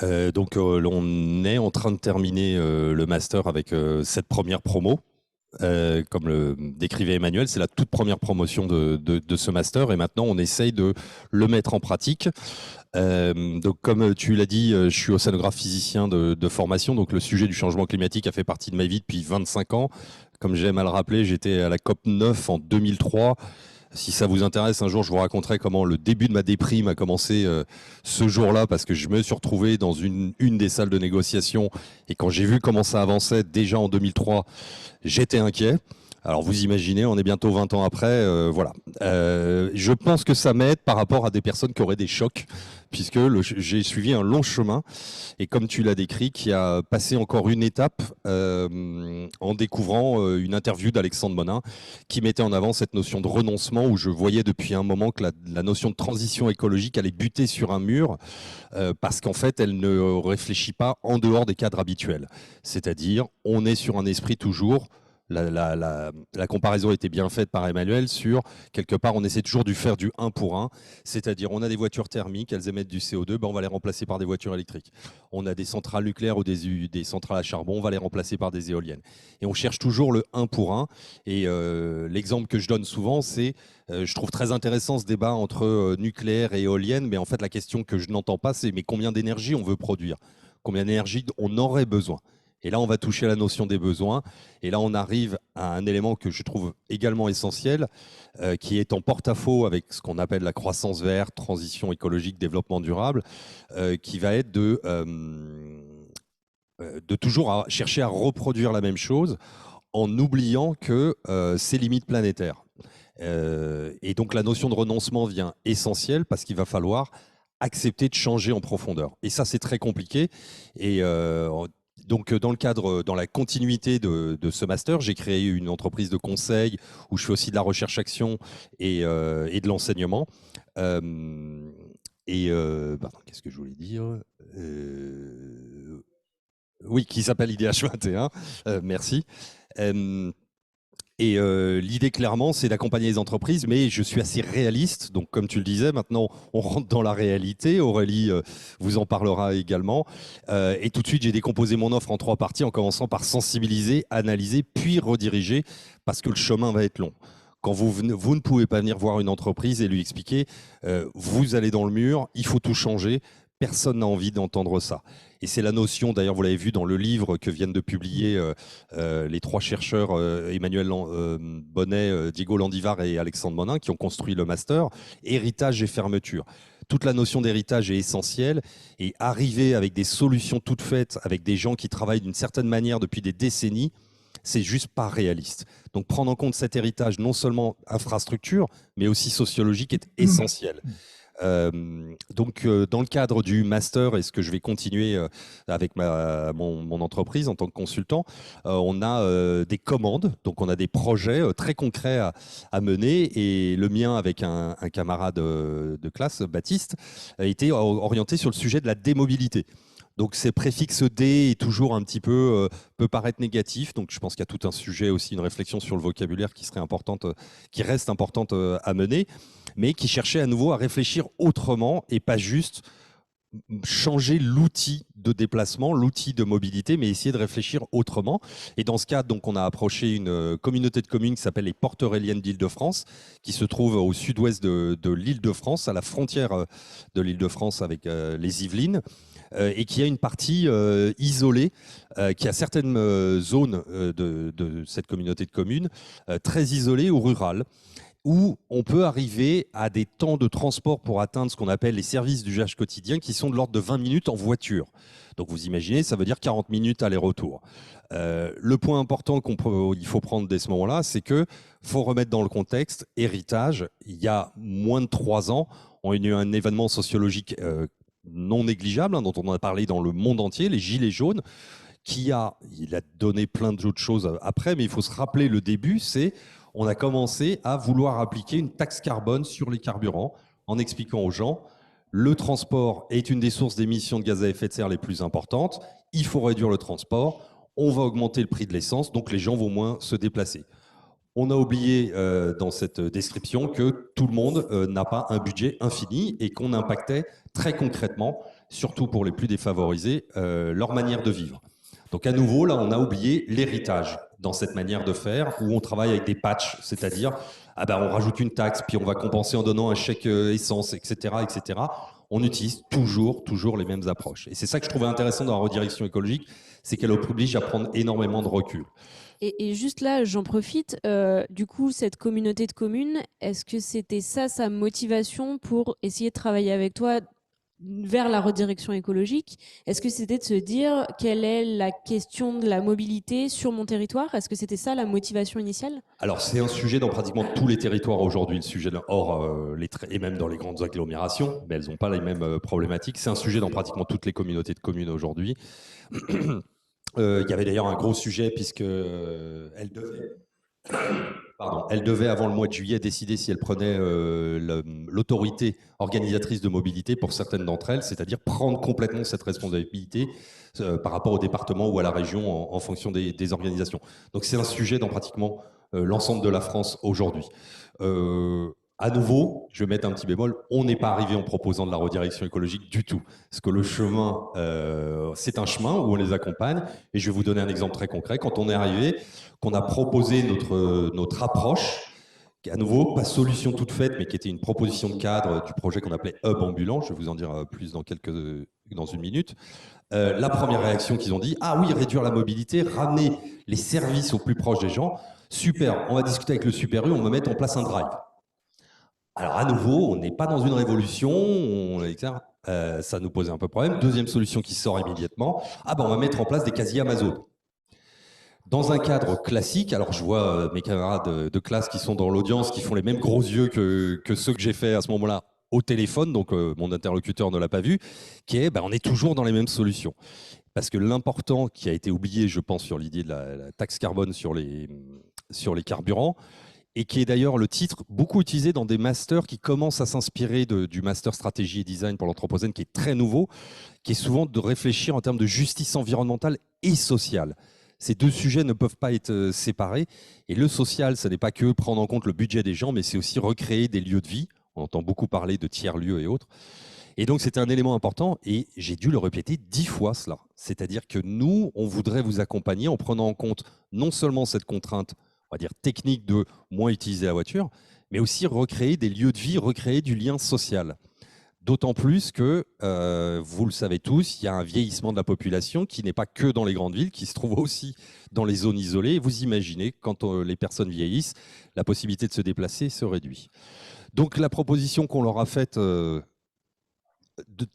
Donc, on est en train de terminer le master avec cette première promo. Comme le décrivait Emmanuel, c'est la toute première promotion de ce master et maintenant on essaye de le mettre en pratique. Donc comme tu l'as dit, je suis océanographe physicien de formation, donc le sujet du changement climatique a fait partie de ma vie depuis 25 ans. Comme j'aime à le rappeler, j'étais à la COP 9 en 2003. Si ça vous intéresse, un jour, je vous raconterai comment le début de ma déprime a commencé ce jour-là, parce que je me suis retrouvé dans une des salles de négociation. Et quand j'ai vu comment ça avançait, déjà en 2003, j'étais inquiet. Alors vous imaginez, on est bientôt 20 ans après, voilà. Je pense que ça m'aide par rapport à des personnes qui auraient des chocs, puisque j'ai suivi un long chemin, et comme tu l'as décrit, qui a passé encore une étape en découvrant une interview d'Alexandre Monin, qui mettait en avant cette notion de renoncement, où je voyais depuis un moment que la notion de transition écologique allait buter sur un mur, parce qu'en fait, elle ne réfléchit pas en dehors des cadres habituels. C'est-à-dire, on est sur un esprit toujours... La comparaison était bien faite par Emmanuel sur, quelque part, on essaie toujours de faire du 1 pour 1, c'est-à-dire on a des voitures thermiques, elles émettent du CO2, ben on va les remplacer par des voitures électriques. On a des centrales nucléaires ou des centrales à charbon, on va les remplacer par des éoliennes. Et on cherche toujours le 1 pour 1. Et l'exemple que je donne souvent, c'est, je trouve très intéressant ce débat entre nucléaire et éolienne, mais en fait la question que je n'entends pas, c'est mais combien d'énergie on veut produire ? Combien d'énergie on aurait besoin ? Et là, on va toucher à la notion des besoins. Et là, on arrive à un élément que je trouve également essentiel, qui est en porte-à-faux avec ce qu'on appelle la croissance verte, transition écologique, développement durable, qui va être de toujours chercher à reproduire la même chose en oubliant que c'est limites planétaires. Et donc, la notion de renoncement vient essentielle parce qu'il va falloir accepter de changer en profondeur. Et ça, c'est très compliqué. Et donc, dans la continuité de ce master, j'ai créé une entreprise de conseil où je fais aussi de la recherche-action et de l'enseignement. Qu'est-ce que je voulais dire Oui, qui s'appelle IDH 21. Merci. L'idée, clairement, c'est d'accompagner les entreprises, mais je suis assez réaliste. Donc, comme tu le disais, maintenant, on rentre dans la réalité. Aurélie vous en parlera également. Et tout de suite, j'ai décomposé mon offre en 3 parties, en commençant par sensibiliser, analyser, puis rediriger, parce que le chemin va être long. Quand vous ne pouvez pas venir voir une entreprise et lui expliquer, vous allez dans le mur, il faut tout changer. Personne n'a envie d'entendre ça. Et c'est la notion, d'ailleurs, vous l'avez vu dans le livre que viennent de publier les 3 chercheurs, Emmanuel Bonnet, Diego Landivar et Alexandre Monin, qui ont construit le master, héritage et fermeture. Toute la notion d'héritage est essentielle, et arriver avec des solutions toutes faites, avec des gens qui travaillent d'une certaine manière depuis des décennies, c'est juste pas réaliste. Donc prendre en compte cet héritage, non seulement infrastructure, mais aussi sociologique, est essentiel. Donc, dans le cadre du master, et ce que je vais continuer avec mon entreprise en tant que consultant, on a des commandes, donc on a des projets très concrets à mener, et le mien avec un camarade de classe, Baptiste, a été orienté sur le sujet de la démobilité. Donc ces préfixes D est toujours un petit peu peut paraître négatif. Donc je pense qu'il y a tout un sujet aussi, une réflexion sur le vocabulaire qui reste importante à mener, mais qui cherchait à nouveau à réfléchir autrement et pas juste changer l'outil de déplacement, l'outil de mobilité, mais essayer de réfléchir autrement. Et dans ce cadre, donc, on a approché une communauté de communes qui s'appelle les Portes Auréliennes d'Île-de-France, qui se trouve au sud-ouest de l'Île-de-France, à la frontière de l'Île-de-France avec les Yvelines, et qui a une partie isolée, qui a certaines zones de cette communauté de communes très isolées ou rurales, où on peut arriver à des temps de transport pour atteindre ce qu'on appelle les services d'usage quotidien, qui sont de l'ordre de 20 minutes en voiture. Donc vous imaginez, ça veut dire 40 minutes aller-retour. Le point important qu'il faut prendre dès ce moment-là, c'est qu'il faut remettre dans le contexte héritage. Il y a moins de 3 ans, on a eu un événement sociologique non négligeable, dont on a parlé dans le monde entier, les Gilets jaunes, il a donné plein d'autres choses après, mais il faut se rappeler le début, c'est on a commencé à vouloir appliquer une taxe carbone sur les carburants en expliquant aux gens le transport est une des sources d'émissions de gaz à effet de serre les plus importantes, il faut réduire le transport, on va augmenter le prix de l'essence, donc les gens vont moins se déplacer. On a oublié dans cette description que tout le monde n'a pas un budget infini et qu'on impactait très concrètement, surtout pour les plus défavorisés, leur manière de vivre. Donc à nouveau, là, on a oublié l'héritage dans cette manière de faire où on travaille avec des patchs, c'est-à-dire on rajoute une taxe, puis on va compenser en donnant un chèque essence, etc., etc. on utilise toujours les mêmes approches. Et c'est ça que je trouvais intéressant dans la redirection écologique, c'est qu'elle oblige à prendre énormément de recul. Et juste là, j'en profite, du coup, cette communauté de communes, est-ce que c'était ça sa motivation pour essayer de travailler avec toi vers la redirection écologique? Est-ce que c'était de se dire quelle est la question de la mobilité sur mon territoire? Est-ce que c'était ça la motivation initiale? Alors c'est un sujet dans pratiquement tous les territoires aujourd'hui, le sujet et même dans les grandes agglomérations, mais elles n'ont pas les mêmes problématiques. C'est un sujet dans pratiquement toutes les communautés de communes aujourd'hui. Il y avait d'ailleurs un gros sujet puisque elle devait, avant le mois de juillet, décider si elle prenait l'autorité organisatrice de mobilité pour certaines d'entre elles, c'est-à-dire prendre complètement cette responsabilité par rapport au département ou à la région en fonction des organisations. Donc c'est un sujet dans pratiquement l'ensemble de la France aujourd'hui. À nouveau, je vais mettre un petit bémol, on n'est pas arrivé en proposant de la redirection écologique du tout. Parce que le chemin, c'est un chemin où on les accompagne. Et je vais vous donner un exemple très concret. Quand on est arrivé, qu'on a proposé notre approche, qui à nouveau, pas solution toute faite, mais qui était une proposition de cadre du projet qu'on appelait Hub Ambulant, je vais vous en dire plus dans une minute. La première réaction qu'ils ont dit, ah oui, réduire la mobilité, ramener les services au plus proche des gens, super, on va discuter avec le Super U, on va mettre en place un drive. Alors à nouveau, on n'est pas dans une révolution, ça nous posait un peu problème. Deuxième solution qui sort immédiatement, on va mettre en place des casiers Amazon. Dans un cadre classique, alors je vois mes camarades de classe qui sont dans l'audience, qui font les mêmes gros yeux que ceux que j'ai fait à ce moment-là au téléphone, donc mon interlocuteur ne l'a pas vu, qui est, on est toujours dans les mêmes solutions. Parce que l'important qui a été oublié, je pense, sur l'idée de la taxe carbone sur les carburants, et qui est d'ailleurs le titre beaucoup utilisé dans des masters qui commencent à s'inspirer du master stratégie et design pour l'anthropocène, qui est très nouveau, qui est souvent de réfléchir en termes de justice environnementale et sociale. Ces deux sujets ne peuvent pas être séparés. Et le social, ce n'est pas que prendre en compte le budget des gens, mais c'est aussi recréer des lieux de vie. On entend beaucoup parler de tiers-lieux et autres. Et donc, c'était un élément important et j'ai dû le répéter 10 fois cela. C'est-à-dire que nous, on voudrait vous accompagner en prenant en compte non seulement cette contrainte, on va dire technique de moins utiliser la voiture, mais aussi recréer des lieux de vie, recréer du lien social. D'autant plus que, vous le savez tous, il y a un vieillissement de la population qui n'est pas que dans les grandes villes, qui se trouve aussi dans les zones isolées. Et vous imaginez, quand les personnes vieillissent, la possibilité de se déplacer se réduit. Donc la proposition qu'on leur a faite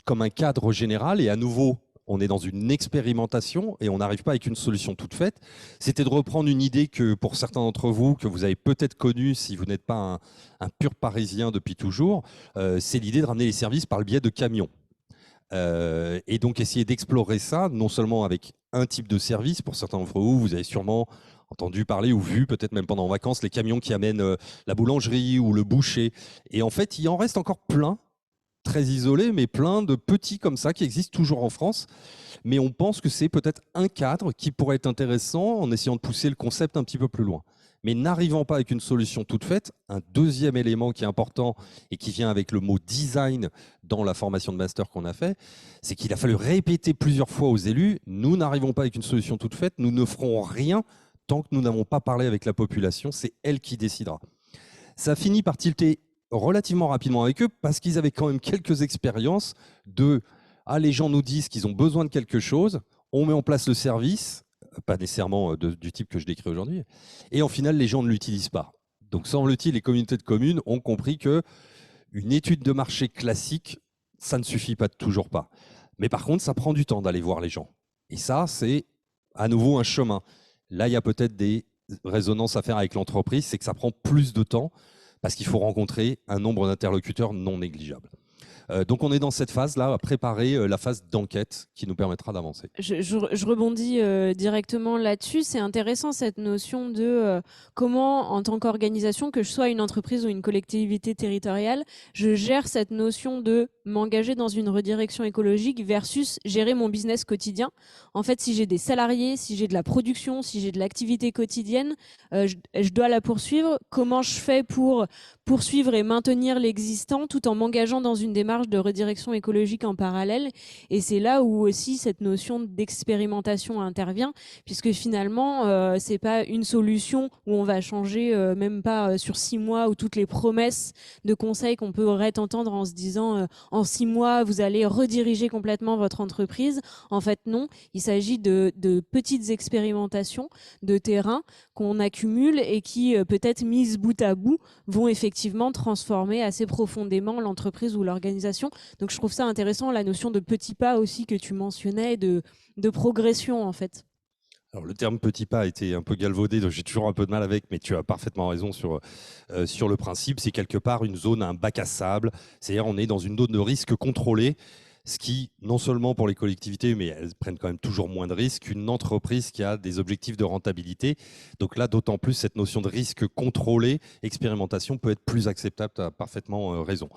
comme un cadre général, et à nouveau, on est dans une expérimentation et on n'arrive pas avec une solution toute faite, c'était de reprendre une idée que pour certains d'entre vous, que vous avez peut-être connue si vous n'êtes pas un pur Parisien depuis toujours, c'est l'idée de ramener les services par le biais de camions. Et donc essayer d'explorer ça, non seulement avec un type de service, pour certains d'entre vous, vous avez sûrement entendu parler ou vu, peut-être même pendant les vacances, les camions qui amènent la boulangerie ou le boucher. Et en fait, il en reste encore plein, très isolés, mais plein de petits comme ça qui existent toujours en France. Mais on pense que c'est peut-être un cadre qui pourrait être intéressant en essayant de pousser le concept un petit peu plus loin. Mais n'arrivant pas avec une solution toute faite, un deuxième élément qui est important et qui vient avec le mot design dans la formation de master qu'on a fait, c'est qu'il a fallu répéter plusieurs fois aux élus, nous n'arrivons pas avec une solution toute faite, nous ne ferons rien tant que nous n'avons pas parlé avec la population, c'est elle qui décidera. Ça finit par tilter relativement rapidement avec eux parce qu'ils avaient quand même quelques expériences de les gens nous disent qu'ils ont besoin de quelque chose, on met en place le service, pas nécessairement du type que je décris aujourd'hui, et en final les gens ne l'utilisent pas. Donc semble-t-il, les communautés de communes ont compris que une étude de marché classique, ça ne suffit toujours pas. Mais par contre, ça prend du temps d'aller voir les gens. Et ça, c'est à nouveau un chemin. Là, il y a peut-être des résonances à faire avec l'entreprise, c'est que ça prend plus de temps parce qu'il faut rencontrer un nombre d'interlocuteurs non négligeable. Donc on est dans cette phase-là, à préparer la phase d'enquête qui nous permettra d'avancer. Je rebondis directement là-dessus. C'est intéressant cette notion de comment, en tant qu'organisation, que je sois une entreprise ou une collectivité territoriale, je gère cette notion de m'engager dans une redirection écologique versus gérer mon business quotidien. En fait, si j'ai des salariés, si j'ai de la production, si j'ai de l'activité quotidienne, je dois la poursuivre. Comment je fais pour poursuivre et maintenir l'existant tout en m'engageant dans une démarche de redirection écologique en parallèle. Et c'est là où aussi cette notion d'expérimentation intervient, puisque finalement, c'est pas une solution où on va changer, même pas sur 6 mois, ou toutes les promesses de conseils qu'on pourrait entendre en se disant en 6 mois, vous allez rediriger complètement votre entreprise. En fait, non. Il s'agit de petites expérimentations de terrain qu'on accumule et qui, peut-être mises bout à bout, vont effectivement transformer assez profondément l'entreprise ou l'organisation. Donc, je trouve ça intéressant, la notion de petits pas aussi que tu mentionnais, de progression, en fait. Alors, le terme petit pas a été un peu galvaudé, donc j'ai toujours un peu de mal avec, mais tu as parfaitement raison sur le principe. C'est quelque part une zone, un bac à sable, c'est-à-dire on est dans une zone de risque contrôlée, ce qui, non seulement pour les collectivités, mais elles prennent quand même toujours moins de risques qu'une entreprise qui a des objectifs de rentabilité. Donc là, d'autant plus, cette notion de risque contrôlé, expérimentation, peut être plus acceptable, tu as parfaitement raison.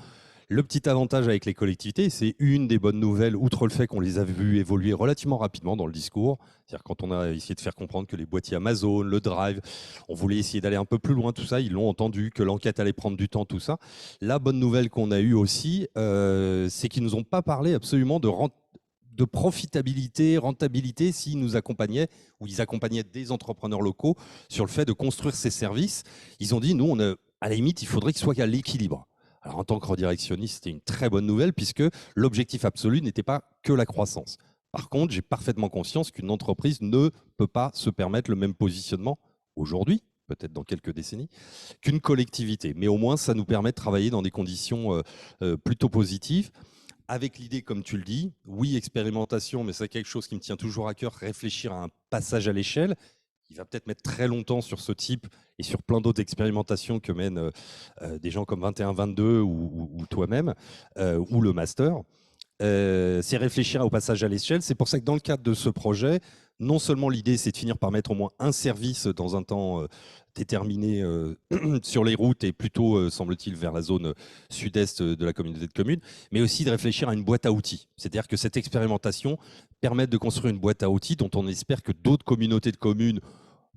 Le petit avantage avec les collectivités, c'est une des bonnes nouvelles, outre le fait qu'on les a vues évoluer relativement rapidement dans le discours. C'est-à-dire quand on a essayé de faire comprendre que les boîtiers Amazon, le Drive, on voulait essayer d'aller un peu plus loin, tout ça, ils l'ont entendu, que l'enquête allait prendre du temps, tout ça. La bonne nouvelle qu'on a eue aussi, c'est qu'ils ne nous ont pas parlé absolument de profitabilité, rentabilité, s'ils nous accompagnaient, ou ils accompagnaient des entrepreneurs locaux sur le fait de construire ces services. Ils ont dit, nous, à la limite, il faudrait qu'ils soient à l'équilibre. Alors, en tant que redirectionniste, c'était une très bonne nouvelle puisque l'objectif absolu n'était pas que la croissance. Par contre, j'ai parfaitement conscience qu'une entreprise ne peut pas se permettre le même positionnement aujourd'hui, peut-être dans quelques décennies, qu'une collectivité. Mais au moins, ça nous permet de travailler dans des conditions plutôt positives, avec l'idée, comme tu le dis, oui, expérimentation, mais c'est quelque chose qui me tient toujours à cœur, réfléchir à un passage à l'échelle. Il va peut-être mettre très longtemps sur ce type et sur plein d'autres expérimentations que mènent des gens comme 21-22 ou toi-même, ou le master. C'est réfléchir au passage à l'échelle. C'est pour ça que dans le cadre de ce projet, non seulement l'idée, c'est de finir par mettre au moins un service dans un temps déterminé sur les routes et plutôt, semble-t-il, vers la zone sud-est de la communauté de communes, mais aussi de réfléchir à une boîte à outils. C'est-à-dire que cette expérimentation permette de construire une boîte à outils dont on espère que d'autres communautés de communes,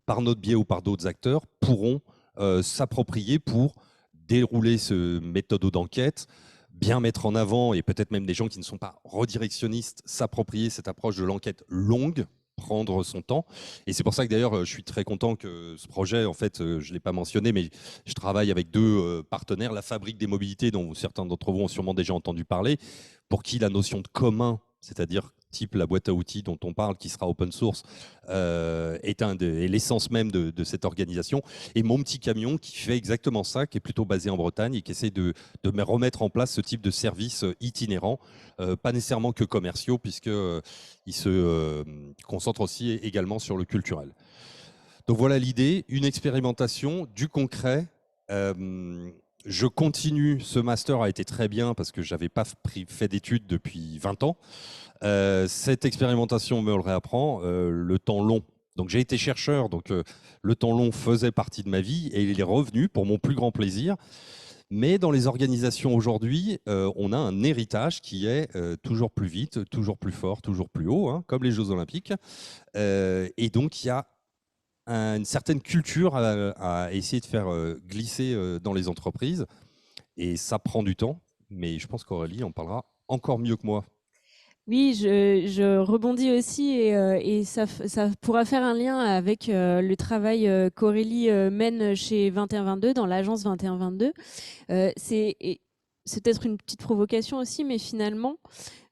par notre biais ou par d'autres acteurs, pourront s'approprier pour dérouler ce méthode d'enquête, bien mettre en avant, et peut-être même des gens qui ne sont pas redirectionnistes, s'approprier cette approche de l'enquête longue, prendre son temps. Et c'est pour ça que d'ailleurs, je suis très content que ce projet, en fait, je ne l'ai pas mentionné, mais je travaille avec deux partenaires, la Fabrique des mobilités, dont certains d'entre vous ont sûrement déjà entendu parler, pour qui la notion de commun, c'est-à-dire type la boîte à outils dont on parle, qui sera open source, est l'essence même de cette organisation. Et mon petit camion qui fait exactement ça, qui est plutôt basé en Bretagne et qui essaie de me remettre en place ce type de services itinérants, pas nécessairement que commerciaux, puisqu'ils se concentrent aussi également sur le culturel. Donc voilà l'idée, une expérimentation, du concret. Je continue, ce master a été très bien parce que je n'avais pas fait d'études depuis 20 ans. Cette expérimentation me le réapprend, le temps long. Donc j'ai été chercheur, donc le temps long faisait partie de ma vie et il est revenu pour mon plus grand plaisir. Mais dans les organisations aujourd'hui, on a un héritage qui est toujours plus vite, toujours plus fort, toujours plus haut, hein, comme les Jeux Olympiques. Et donc il y a une certaine culture à essayer de faire glisser dans les entreprises. Et ça prend du temps, mais je pense qu'Aurélie en parlera encore mieux que moi. Oui, je rebondis aussi et ça pourra faire un lien avec le travail qu'Aurélie mène chez 2122, dans l'agence 2122. C'est peut-être une petite provocation aussi, mais finalement,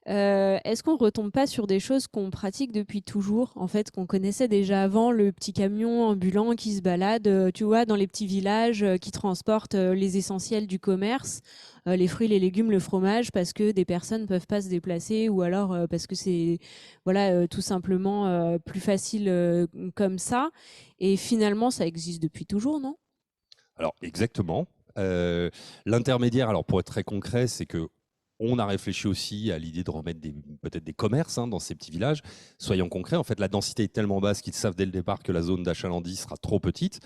est-ce qu'on ne retombe pas sur des choses qu'on pratique depuis toujours, en fait, qu'on connaissait déjà avant, le petit camion ambulant qui se balade, tu vois, dans les petits villages, qui transporte les essentiels du commerce, les fruits, les légumes, le fromage, parce que des personnes ne peuvent pas se déplacer, ou alors parce que c'est voilà, tout simplement plus facile comme ça. Et finalement, ça existe depuis toujours, non? Alors, exactement. L'intermédiaire, alors pour être très concret, c'est que on a réfléchi aussi à l'idée de remettre peut-être des commerces dans ces petits villages. Soyons concrets, en fait, la densité est tellement basse qu'ils savent dès le départ que la zone d'achalandie sera trop petite.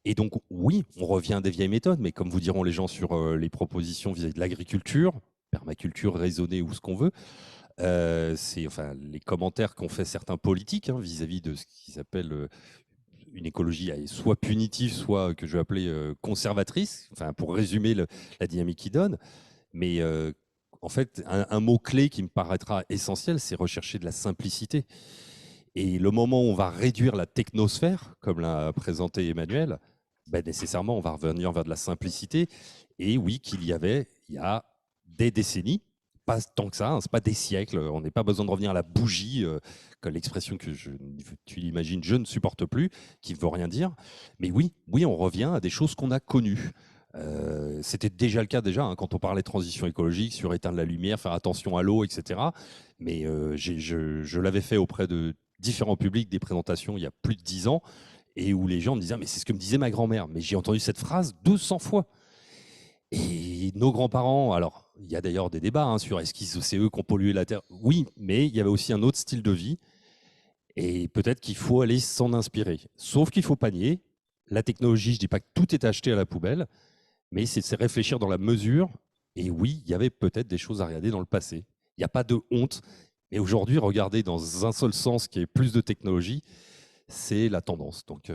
Et donc, oui, on revient à des vieilles méthodes, mais comme vous diront les gens sur les propositions vis-à-vis de l'agriculture, permaculture raisonnée ou ce qu'on veut, c'est les commentaires qu'ont fait certains politiques vis-à-vis de ce qu'ils appellent une écologie soit punitive, soit que je vais appeler conservatrice, pour résumer la dynamique qu'ils donnent. Mais en fait, un mot-clé qui me paraîtra essentiel, c'est rechercher de la simplicité. Et le moment où on va réduire la technosphère, comme l'a présenté Emmanuel, ben nécessairement, on va revenir vers de la simplicité. Et oui, il y a des décennies, pas tant que ça, hein, c'est pas des siècles, on n'a pas besoin de revenir à la bougie, que l'expression que tu l'imagines, je ne supporte plus, qui ne veut rien dire. Mais oui, on revient à des choses qu'on a connues. C'était déjà le cas hein, quand on parlait de transition écologique, sur éteindre la lumière, faire attention à l'eau, etc. Mais je l'avais fait auprès de différents publics, des présentations il y a plus de 10 ans, et où les gens me disaient mais c'est ce que me disait ma grand-mère. Mais j'ai entendu cette phrase 200 fois. Et nos grands-parents, alors il y a d'ailleurs des débats hein, sur est-ce que c'est eux qui ont pollué la Terre. Oui, mais il y avait aussi un autre style de vie. Et peut-être qu'il faut aller s'en inspirer. Sauf qu'il faut pas nier. La technologie, je dis pas que tout est acheté à la poubelle, mais c'est réfléchir dans la mesure. Et oui, il y avait peut-être des choses à regarder dans le passé. Il n'y a pas de honte. Mais aujourd'hui, regarder dans un seul sens qui est plus de technologie, c'est la tendance. Donc,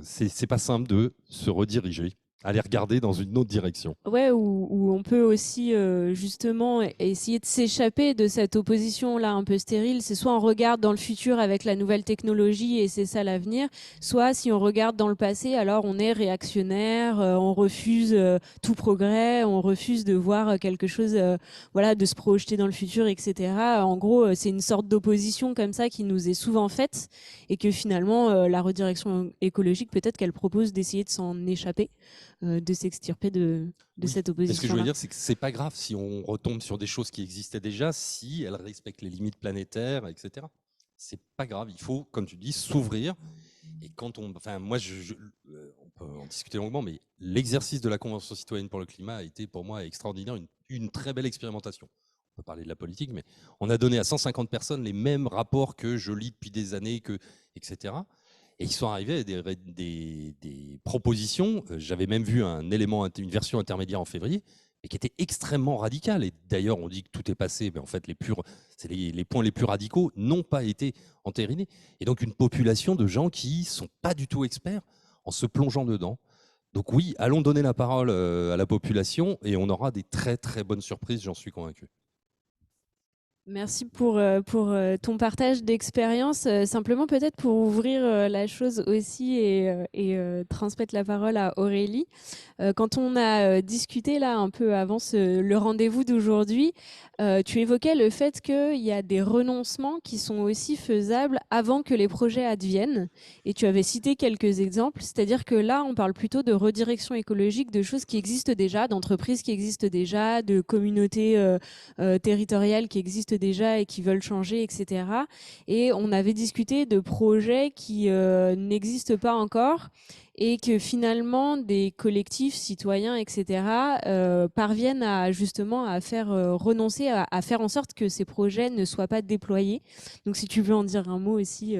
c'est pas simple de se rediriger, aller regarder dans une autre direction. Ouais, où on peut aussi justement essayer de s'échapper de cette opposition-là un peu stérile. C'est soit on regarde dans le futur avec la nouvelle technologie et c'est ça l'avenir, soit si on regarde dans le passé, alors on est réactionnaire, on refuse tout progrès, on refuse de voir quelque chose, voilà, de se projeter dans le futur, etc. En gros, c'est une sorte d'opposition comme ça qui nous est souvent faite et que finalement, la redirection écologique, peut-être qu'elle propose d'essayer de s'en échapper. De s'extirper de Oui. cette opposition. Ce que je veux dire, c'est que c'est pas grave si on retombe sur des choses qui existaient déjà, si elles respectent les limites planétaires, etc. C'est pas grave. Il faut, comme tu dis, s'ouvrir. Et quand moi, on peut en discuter longuement, mais l'exercice de la Convention citoyenne pour le climat a été pour moi extraordinaire, une très belle expérimentation. On peut parler de la politique, mais on a donné à 150 personnes les mêmes rapports que je lis depuis des années, etc. Et ils sont arrivés à des propositions. J'avais même vu une version intermédiaire en février, et qui était extrêmement radicale. Et d'ailleurs, on dit que tout est passé, mais en fait, les points les plus radicaux n'ont pas été entérinés. Et donc, une population de gens qui ne sont pas du tout experts en se plongeant dedans. Donc oui, allons donner la parole à la population, et on aura des très très bonnes surprises, j'en suis convaincu. Merci pour ton partage d'expérience. Simplement peut-être pour ouvrir la chose aussi et transmettre la parole à Aurélie. Quand on a discuté là un peu avant le rendez-vous d'aujourd'hui, tu évoquais le fait qu'il y a des renoncements qui sont aussi faisables avant que les projets adviennent. Et tu avais cité quelques exemples, c'est-à-dire que là, on parle plutôt de redirection écologique, de choses qui existent déjà, d'entreprises qui existent déjà, de communautés territoriales qui existent déjà et qui veulent changer, etc. Et on avait discuté de projets qui n'existent pas encore et que finalement des collectifs citoyens, etc., parviennent justement à faire renoncer, à faire en sorte que ces projets ne soient pas déployés. Donc si tu veux en dire un mot aussi.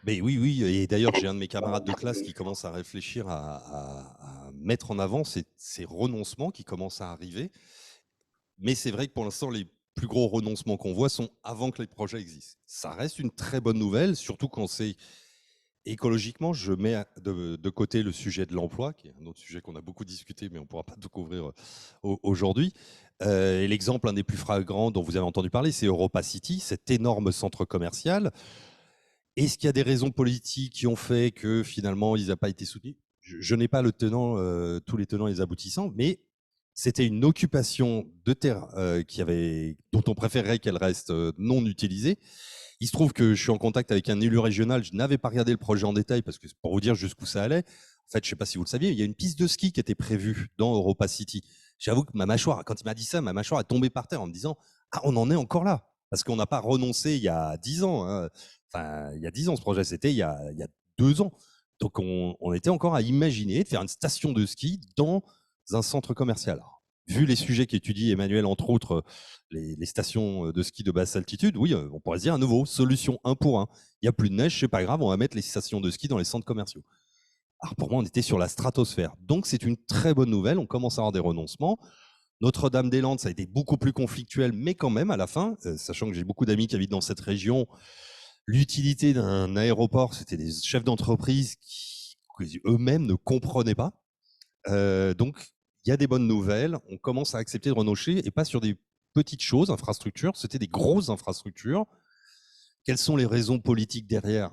Mais oui, et d'ailleurs j'ai un de mes camarades de classe qui commence à réfléchir à mettre en avant ces renoncements qui commencent à arriver. Mais c'est vrai que pour l'instant, les plus gros renoncements qu'on voit sont avant que les projets existent. Ça reste une très bonne nouvelle, surtout quand c'est écologiquement. Je mets de côté le sujet de l'emploi, qui est un autre sujet qu'on a beaucoup discuté, mais on ne pourra pas tout couvrir aujourd'hui. Et l'exemple, un des plus flagrants dont vous avez entendu parler, c'est Europa City, cet énorme centre commercial. Est-ce qu'il y a des raisons politiques qui ont fait que finalement, ils n'ont pas été soutenus ? Je n'ai pas tous les tenants et les aboutissants, mais c'était une occupation de terre dont on préférerait qu'elle reste non utilisée. Il se trouve que je suis en contact avec un élu régional. Je n'avais pas regardé le projet en détail parce que pour vous dire jusqu'où ça allait. En fait, je ne sais pas si vous le saviez, il y a une piste de ski qui était prévue dans Europa City. J'avoue que ma mâchoire, quand il m'a dit ça, ma mâchoire est tombée par terre en me disant « Ah, on en est encore là !» Parce qu'on n'a pas renoncé il y a 10 ans. Hein. Enfin, il y a 10 ans, ce projet, c'était il y a 2 ans. Donc, on était encore à imaginer de faire une station de ski dans un centre commercial. Alors, vu les sujets qu'étudie Emmanuel, entre autres, les stations de ski de basse altitude, oui, on pourrait se dire à nouveau, solution 1 pour 1. Il n'y a plus de neige, c'est pas grave, on va mettre les stations de ski dans les centres commerciaux. Alors pour moi, on était sur la stratosphère. Donc c'est une très bonne nouvelle, on commence à avoir des renoncements. Notre-Dame-des-Landes, ça a été beaucoup plus conflictuel, mais quand même, à la fin, sachant que j'ai beaucoup d'amis qui habitent dans cette région, l'utilité d'un aéroport, c'était des chefs d'entreprise qui eux-mêmes ne comprenaient pas. Donc, il y a des bonnes nouvelles, on commence à accepter de renoncer, et pas sur des petites choses, infrastructures, c'était des grosses infrastructures. Quelles sont les raisons politiques derrière?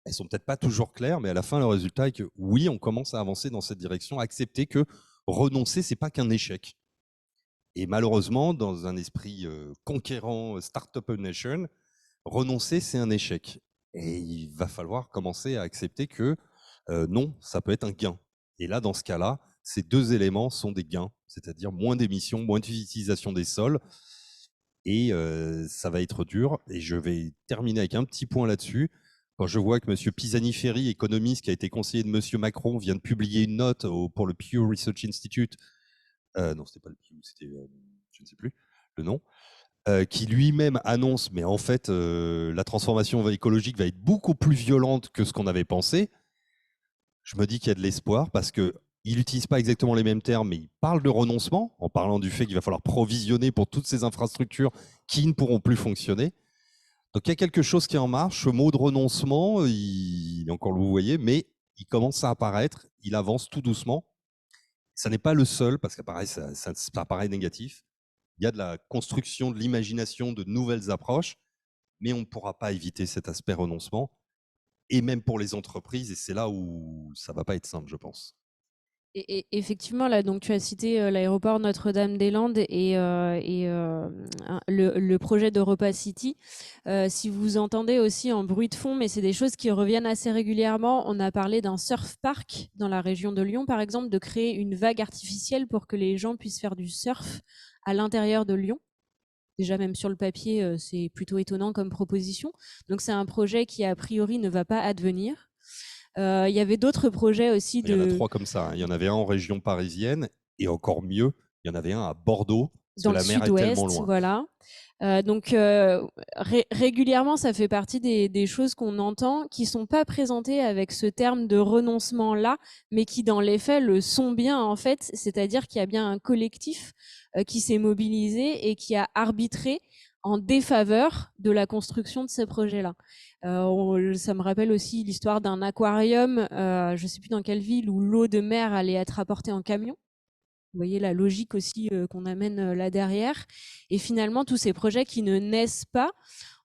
Elles sont peut-être pas toujours claires, mais à la fin, le résultat est que oui, on commence à avancer dans cette direction, accepter que renoncer, c'est pas qu'un échec. Et malheureusement, dans un esprit conquérant, Startup Nation, renoncer, c'est un échec. Et il va falloir commencer à accepter que non, ça peut être un gain. Et là, dans ce cas-là, ces deux éléments sont des gains, c'est-à-dire moins d'émissions, moins d'utilisation des sols. Et ça va être dur. Et je vais terminer avec un petit point là-dessus. Quand je vois que M. Pisani-Ferry, économiste qui a été conseiller de M. Macron, vient de publier une note pour le Pew Research Institute, non, c'était pas le Pew, c'était, je ne sais plus le nom, qui lui-même annonce, mais en fait, la transformation écologique va être beaucoup plus violente que ce qu'on avait pensé. Je me dis qu'il y a de l'espoir parce qu'il n'utilise pas exactement les mêmes termes, mais il parle de renoncement, en parlant du fait qu'il va falloir provisionner pour toutes ces infrastructures qui ne pourront plus fonctionner. Donc il y a quelque chose qui est en marche. Ce mot de renoncement, il est encore vous voyez, mais il commence à apparaître, il avance tout doucement. Ça n'est pas le seul, parce qu'apparaît, ça paraît négatif. Il y a de la construction, de l'imagination, de nouvelles approches, mais on ne pourra pas éviter cet aspect renoncement, et même pour les entreprises, et c'est là où ça ne va pas être simple, je pense. Et effectivement, là, donc tu as cité l'aéroport Notre-Dame-des-Landes et le projet d'Europa City. Si vous entendez aussi en bruit de fond, mais c'est des choses qui reviennent assez régulièrement. On a parlé d'un surf park dans la région de Lyon, par exemple, de créer une vague artificielle pour que les gens puissent faire du surf à l'intérieur de Lyon. Déjà, même sur le papier, c'est plutôt étonnant comme proposition. Donc, c'est un projet qui, a priori, ne va pas advenir. Il y avait d'autres projets aussi. Il y en a 3 comme ça. Il y en avait un en région parisienne, et encore mieux, il y en avait un à Bordeaux, parce dans que le la mer est tellement sud-ouest, loin. voilà. Donc régulièrement, ça fait partie des choses qu'on entend qui sont pas présentées avec ce terme de renoncement-là, mais qui dans les faits le sont bien en fait. C'est-à-dire qu'il y a bien un collectif qui s'est mobilisé et qui a arbitré en défaveur de la construction de ces projets-là. Ça me rappelle aussi l'histoire d'un aquarium, je sais plus dans quelle ville, où l'eau de mer allait être apportée en camion. Vous voyez la logique aussi qu'on amène là derrière. Et finalement, tous ces projets qui ne naissent pas,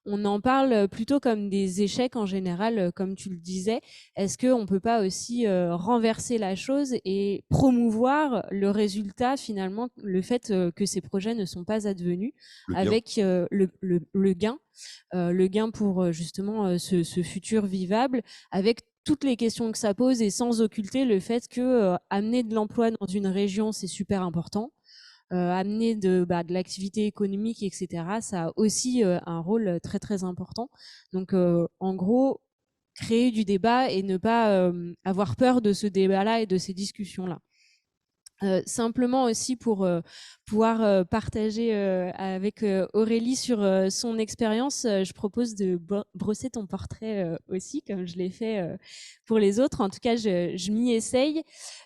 on en parle plutôt comme des échecs en général, comme tu le disais. Est-ce qu'on ne peut pas aussi renverser la chose et promouvoir le résultat, finalement, le fait que ces projets ne sont pas advenus, avec le gain pour justement ce futur vivable, avec toutes les questions que ça pose et sans occulter le fait que amener de l'emploi dans une région, c'est super important. Amener de l'activité économique, etc., ça a aussi un rôle très, très important. Donc, en gros, créer du débat et ne pas avoir peur de ce débat-là et de ces discussions-là. Simplement aussi pour pouvoir partager avec Aurélie sur son expérience, je propose de brosser ton portrait aussi, comme je l'ai fait pour les autres. En tout cas, je m'y essaye.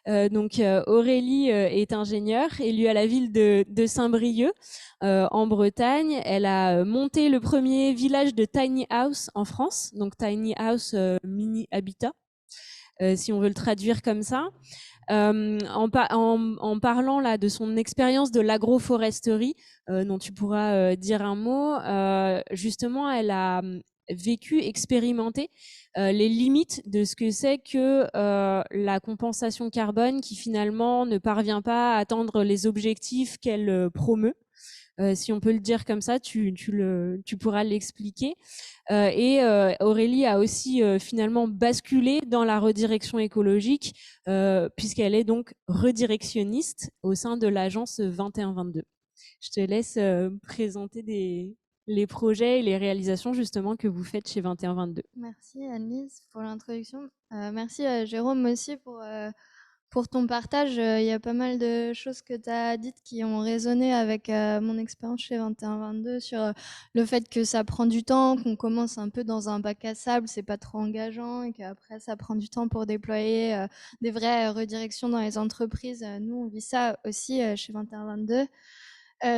Donc, Aurélie est ingénieure, élue à la ville de Saint-Brieuc, en Bretagne. Elle a monté le premier village de Tiny House en France, donc Tiny House mini habitat, si on veut le traduire comme ça. En parlant là de son expérience de l'agroforesterie, dont tu pourras dire un mot, justement, elle a vécu, expérimenté les limites de ce que c'est que la compensation carbone qui finalement ne parvient pas à atteindre les objectifs qu'elle promeut. Si on peut le dire comme ça, tu pourras l'expliquer. Et Aurélie a aussi finalement basculé dans la redirection écologique, puisqu'elle est donc redirectionniste au sein de l'agence 2122. Je te laisse présenter les projets et les réalisations justement que vous faites chez 2122. Merci Annelise pour l'introduction. Merci Jérôme aussi pour ton partage. Il y a pas mal de choses que tu as dites qui ont résonné avec mon expérience chez 2122 sur le fait que ça prend du temps, qu'on commence un peu dans un bac à sable, c'est pas trop engageant et qu'après ça prend du temps pour déployer des vraies redirections dans les entreprises. Nous, on vit ça aussi chez 2122.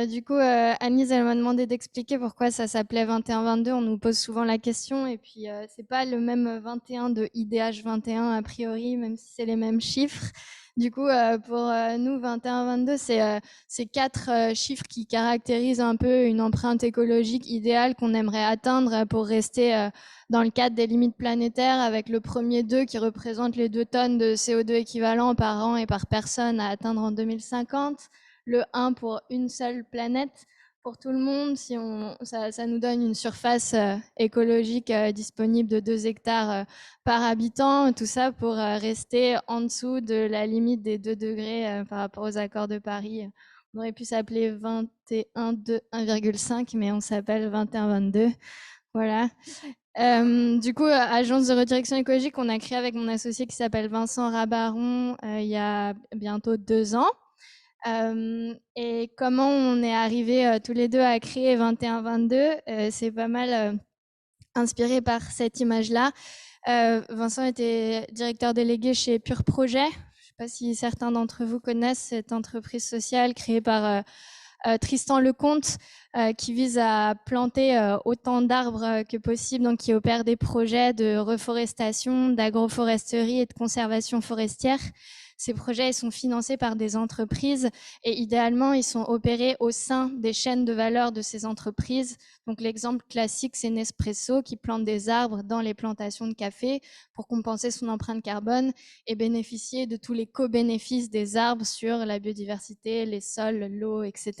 Du coup, Annelise, elle m'a demandé d'expliquer pourquoi ça s'appelait 21-22. On nous pose souvent la question, et puis c'est pas le même 21 de IDH 21 a priori, même si c'est les mêmes chiffres. Du coup, pour nous, 21-22, c'est 4 chiffres qui caractérisent un peu une empreinte écologique idéale qu'on aimerait atteindre pour rester dans le cadre des limites planétaires, avec le premier 2 qui représente les 2 tonnes de CO2 équivalent par an et par personne à atteindre en 2050, le 1 pour une seule planète pour tout le monde. Ça nous donne une surface écologique disponible de 2 hectares par habitant, tout ça pour rester en dessous de la limite des 2 degrés par rapport aux accords de Paris. On aurait pu s'appeler 21-1,5, mais on s'appelle 21-22. Voilà. Du coup, agence de redirection écologique, on a créé avec mon associé qui s'appelle Vincent Rabaron il y a bientôt 2 ans. Et comment on est arrivé tous les deux à créer 21-22, c'est pas mal inspiré par cette image-là. Vincent était directeur délégué chez Pure Projet. Je ne sais pas si certains d'entre vous connaissent cette entreprise sociale créée par Tristan Lecomte, qui vise à planter autant d'arbres que possible, donc qui opère des projets de reforestation, d'agroforesterie et de conservation forestière. Ces projets sont financés par des entreprises et idéalement, ils sont opérés au sein des chaînes de valeur de ces entreprises. Donc l'exemple classique, c'est Nespresso qui plante des arbres dans les plantations de café pour compenser son empreinte carbone et bénéficier de tous les co-bénéfices des arbres sur la biodiversité, les sols, l'eau, etc.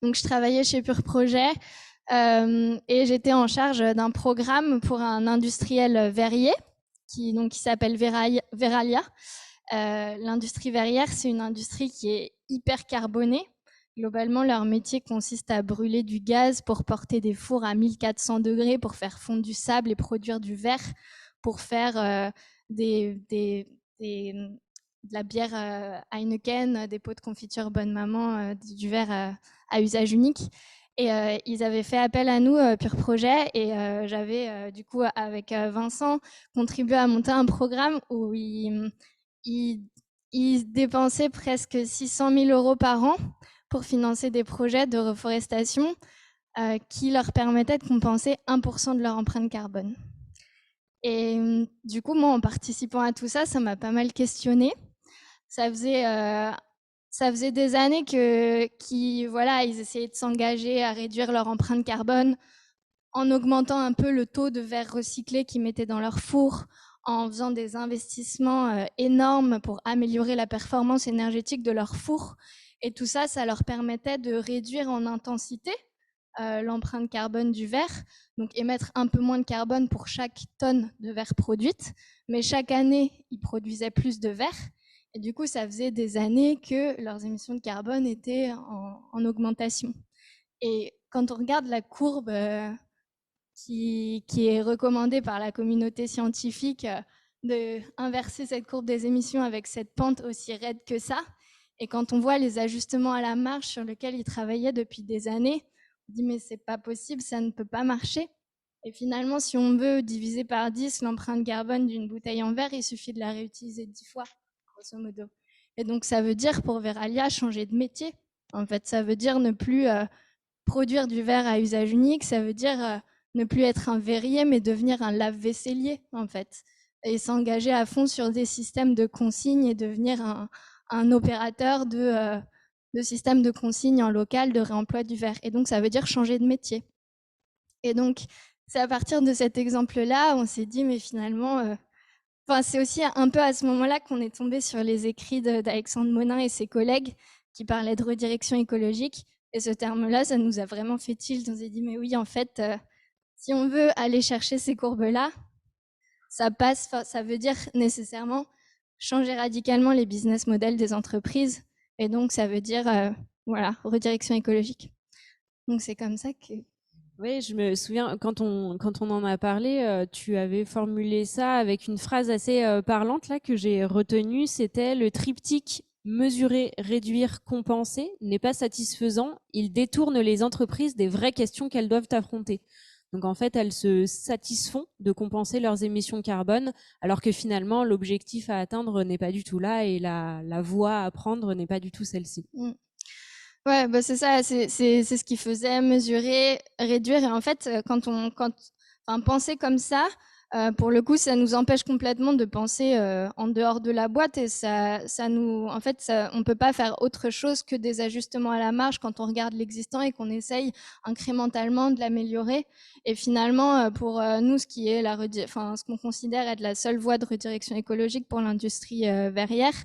Donc je travaillais chez Pure Projet et j'étais en charge d'un programme pour un industriel verrier qui s'appelle Veralia. L'industrie verrière, c'est une industrie qui est hyper carbonée. Globalement, leur métier consiste à brûler du gaz pour porter des fours à 1400 degrés pour faire fondre du sable et produire du verre pour faire de la bière Heineken, des pots de confiture Bonne Maman, du verre à usage unique. Et ils avaient fait appel à nous, Pure Projet, et j'avais du coup avec Vincent contribué à monter un programme où ils dépensaient presque 600 000 € par an pour financer des projets de reforestation qui leur permettaient de compenser 1% de leur empreinte carbone. Et du coup, moi, en participant à tout ça, ça m'a pas mal questionnée. Ça faisait des années ils essayaient de s'engager à réduire leur empreinte carbone en augmentant un peu le taux de verre recyclé qu'ils mettaient dans leur four, en faisant des investissements énormes pour améliorer la performance énergétique de leur four. Et tout ça, ça leur permettait de réduire en intensité l'empreinte carbone du verre, donc émettre un peu moins de carbone pour chaque tonne de verre produite. Mais chaque année, ils produisaient plus de verre. Et du coup, ça faisait des années que leurs émissions de carbone étaient en augmentation. Et quand on regarde la courbe qui est recommandée par la communauté scientifique d'inverser cette courbe des émissions avec cette pente aussi raide que ça, et quand on voit les ajustements à la marge sur lesquels ils travaillaient depuis des années, on dit mais c'est pas possible, ça ne peut pas marcher. Et finalement, si on veut diviser par 10 l'empreinte carbone d'une bouteille en verre, il suffit de la réutiliser 10 fois, grosso modo. Et donc, ça veut dire pour Veralia changer de métier. En fait, ça veut dire ne plus produire du verre à usage unique, ça veut dire ne plus être un verrier, mais devenir un lave-vaisselier, en fait. Et s'engager à fond sur des systèmes de consigne et devenir un opérateur de systèmes de consigne en local de réemploi du verre. Et donc, ça veut dire changer de métier. Et donc, c'est à partir de cet exemple-là, on s'est dit, mais finalement, c'est aussi un peu à ce moment-là qu'on est tombé sur les écrits d'Alexandre Monin et ses collègues qui parlaient de redirection écologique. Et ce terme-là, ça nous a vraiment fait tilt. On s'est dit, mais oui, en fait, si on veut aller chercher ces courbes-là, ça veut dire nécessairement changer radicalement les business models des entreprises. Et donc, ça veut dire, redirection écologique. Donc, c'est comme ça que... Oui, je me souviens, quand on en a parlé, tu avais formulé ça avec une phrase assez parlante là, que j'ai retenue. C'était le triptyque mesurer, réduire, compenser n'est pas satisfaisant. Il détourne les entreprises des vraies questions qu'elles doivent affronter. Donc en fait, elles se satisfont de compenser leurs émissions carbone, alors que finalement, l'objectif à atteindre n'est pas du tout là et la voie à prendre n'est pas du tout celle-ci. Ouais, c'est ça, c'est ce qui faisait mesurer, réduire. Et en fait, penser comme ça, Pour le coup, ça nous empêche complètement de penser en dehors de la boîte et on peut pas faire autre chose que des ajustements à la marge quand on regarde l'existant et qu'on essaye incrémentalement de l'améliorer. Et finalement, pour nous, ce qu'on considère être la seule voie de redirection écologique pour l'industrie verrière.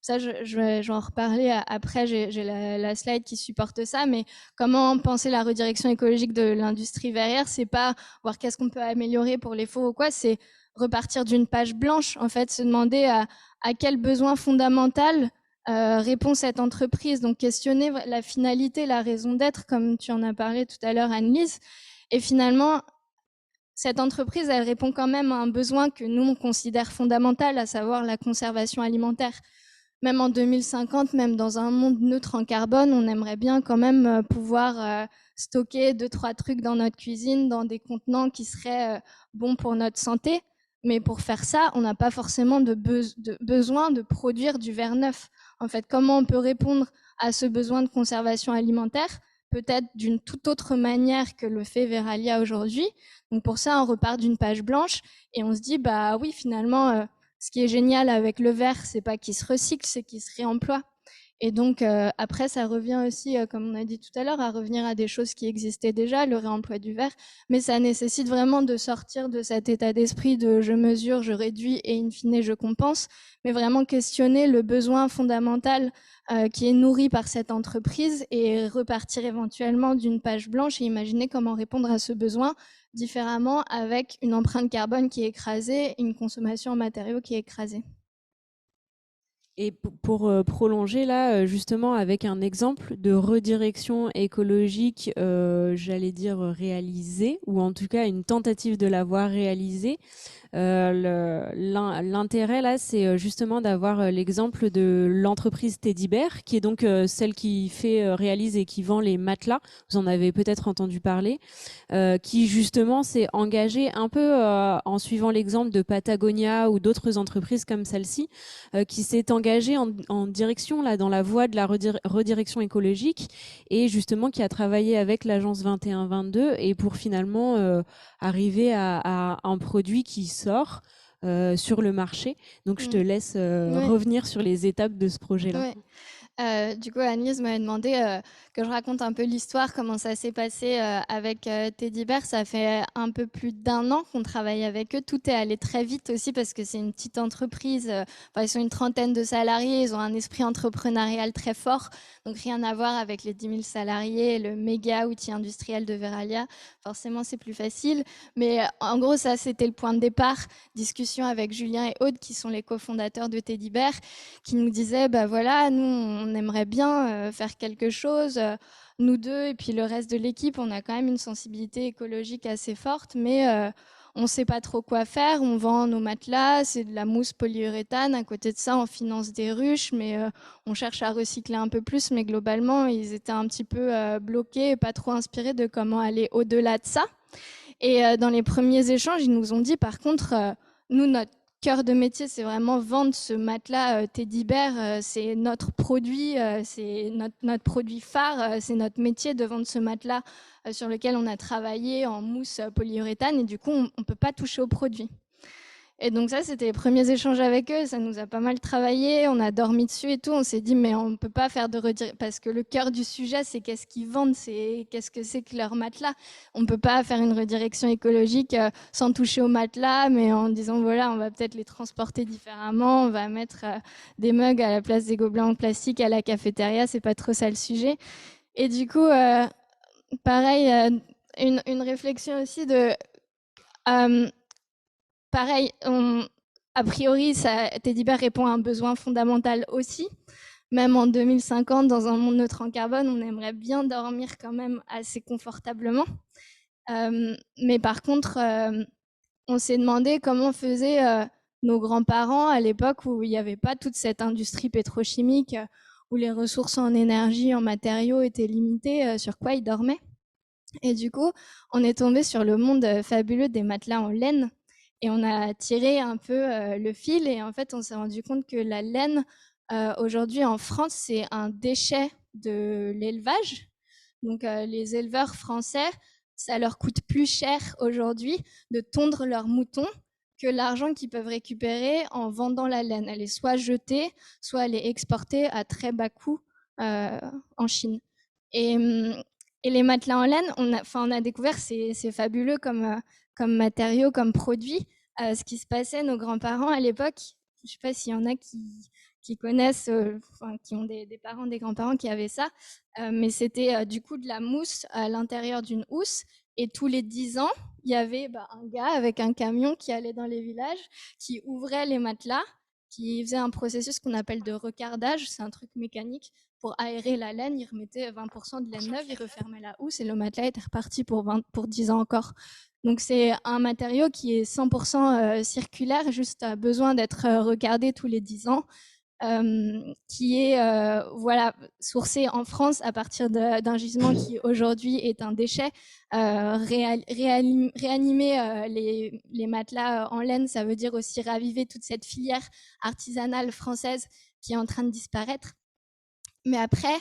Ça, je vais en reparler après, j'ai la slide qui supporte ça, mais comment penser la redirection écologique de l'industrie verrière, c'est pas voir qu'est-ce qu'on peut améliorer pour les faux ou quoi, c'est repartir d'une page blanche, en fait, se demander à quel besoin fondamental répond cette entreprise, donc questionner la finalité, la raison d'être, comme tu en as parlé tout à l'heure, Anne-Lise, et finalement, cette entreprise, elle répond quand même à un besoin que nous, on considère fondamental, à savoir la conservation alimentaire. Même en 2050, même dans un monde neutre en carbone, on aimerait bien quand même pouvoir stocker 2-3 trucs dans notre cuisine, dans des contenants qui seraient bons pour notre santé. Mais pour faire ça, on n'a pas forcément besoin de produire du verre neuf. En fait, comment on peut répondre à ce besoin de conservation alimentaire? Peut-être d'une toute autre manière que le fait Verallia aujourd'hui. Donc pour ça, on repart d'une page blanche et on se dit, bah oui, finalement, ce qui est génial avec le verre, c'est pas qu'il se recycle, c'est qu'il se réemploie. Et donc après, ça revient aussi, comme on a dit tout à l'heure, à revenir à des choses qui existaient déjà, le réemploi du verre. Mais ça nécessite vraiment de sortir de cet état d'esprit de je mesure, je réduis et in fine je compense, mais vraiment questionner le besoin fondamental qui est nourri par cette entreprise et repartir éventuellement d'une page blanche et imaginer comment répondre à ce besoin différemment avec une empreinte carbone qui est écrasée, une consommation en matériaux qui est écrasée. Et pour prolonger là, justement, avec un exemple de redirection écologique, j'allais dire réalisée, ou en tout cas une tentative de l'avoir réalisée, l'intérêt là, c'est justement d'avoir l'exemple de l'entreprise Teddy Bear, qui est donc celle qui réalise et qui vend les matelas. Vous en avez peut-être entendu parler, qui justement s'est engagée un peu en suivant l'exemple de Patagonia ou d'autres entreprises comme celle-ci, qui s'est engagée en direction là dans la voie de la redirection écologique et justement qui a travaillé avec l'agence 21-22 et pour finalement arriver à un produit qui sort sur le marché. Donc je te laisse revenir sur les étapes de ce projet-là. Du coup, Annelise m'avait demandé que je raconte un peu l'histoire, comment ça s'est passé avec Teddy Bear. Ça fait un peu plus d'1 an qu'on travaille avec eux. Tout est allé très vite aussi parce que c'est une petite entreprise. Ils sont une trentaine de salariés. Ils ont un esprit entrepreneurial très fort. Donc, rien à voir avec les 10 000 salariés, le méga outil industriel de Verallia. Forcément, c'est plus facile. Mais en gros, ça, c'était le point de départ. Discussion avec Julien et Aude, qui sont les cofondateurs de Teddy Bear, qui nous disaient, bah voilà, nous, on aimerait bien faire quelque chose. Nous deux et puis le reste de l'équipe, on a quand même une sensibilité écologique assez forte, mais on ne sait pas trop quoi faire. On vend nos matelas, c'est de la mousse polyuréthane. À côté de ça, on finance des ruches, mais on cherche à recycler un peu plus. Mais globalement, ils étaient un petit peu bloqués et pas trop inspirés de comment aller au-delà de ça. Et dans les premiers échanges, ils nous ont dit, par contre, nous, notre cœur de métier, c'est vraiment vendre ce matelas Teddy Bear. C'est notre produit, c'est notre produit phare. C'est notre métier de vendre ce matelas sur lequel on a travaillé en mousse polyuréthane. Et du coup, on ne peut pas toucher au produit. Et donc ça, c'était les premiers échanges avec eux. Ça nous a pas mal travaillé. On a dormi dessus et tout. On s'est dit, mais on ne peut pas faire de redirection. Parce que le cœur du sujet, c'est qu'est-ce qu'ils vendent, c'est qu'est-ce que c'est que leur matelas. On ne peut pas faire une redirection écologique sans toucher au matelas, mais en disant, voilà, on va peut-être les transporter différemment. On va mettre des mugs à la place des gobelets en plastique à la cafétéria. C'est pas trop ça le sujet. Et du coup, pareil, une réflexion aussi de... pareil, a priori, Teddy Bear répond à un besoin fondamental aussi. Même en 2050, dans un monde neutre en carbone, on aimerait bien dormir quand même assez confortablement. Mais par contre, on s'est demandé comment faisaient nos grands-parents à l'époque où il n'y avait pas toute cette industrie pétrochimique, où les ressources en énergie, en matériaux étaient limitées, sur quoi ils dormaient. Et du coup, on est tombé sur le monde fabuleux des matelas en laine. Et on a tiré un peu le fil et en fait, on s'est rendu compte que la laine, aujourd'hui en France, c'est un déchet de l'élevage. Donc, les éleveurs français, ça leur coûte plus cher aujourd'hui de tondre leurs moutons que l'argent qu'ils peuvent récupérer en vendant la laine. Elle est soit jetée, soit elle est exportée à très bas coût en Chine. Et les matelas en laine, on a découvert, c'est fabuleux comme matériau, comme produit. Ce qui se passait, nos grands-parents à l'époque, je ne sais pas s'il y en a qui connaissent, qui ont des parents, des grands-parents qui avaient ça, mais c'était du coup de la mousse à l'intérieur d'une housse. Et tous les 10 ans, il y avait un gars avec un camion qui allait dans les villages, qui ouvrait les matelas, qui faisait un processus qu'on appelle de recardage, c'est un truc mécanique, pour aérer la laine, il remettait 20% de laine neuve, il refermait la housse et le matelas était reparti pour 10 ans encore. Donc c'est un matériau qui est 100% circulaire, juste a besoin d'être regardé tous les 10 ans, qui est sourcé en France à partir d'un gisement qui aujourd'hui est un déchet. Réanimer les matelas en laine, ça veut dire aussi raviver toute cette filière artisanale française qui est en train de disparaître. Mais après,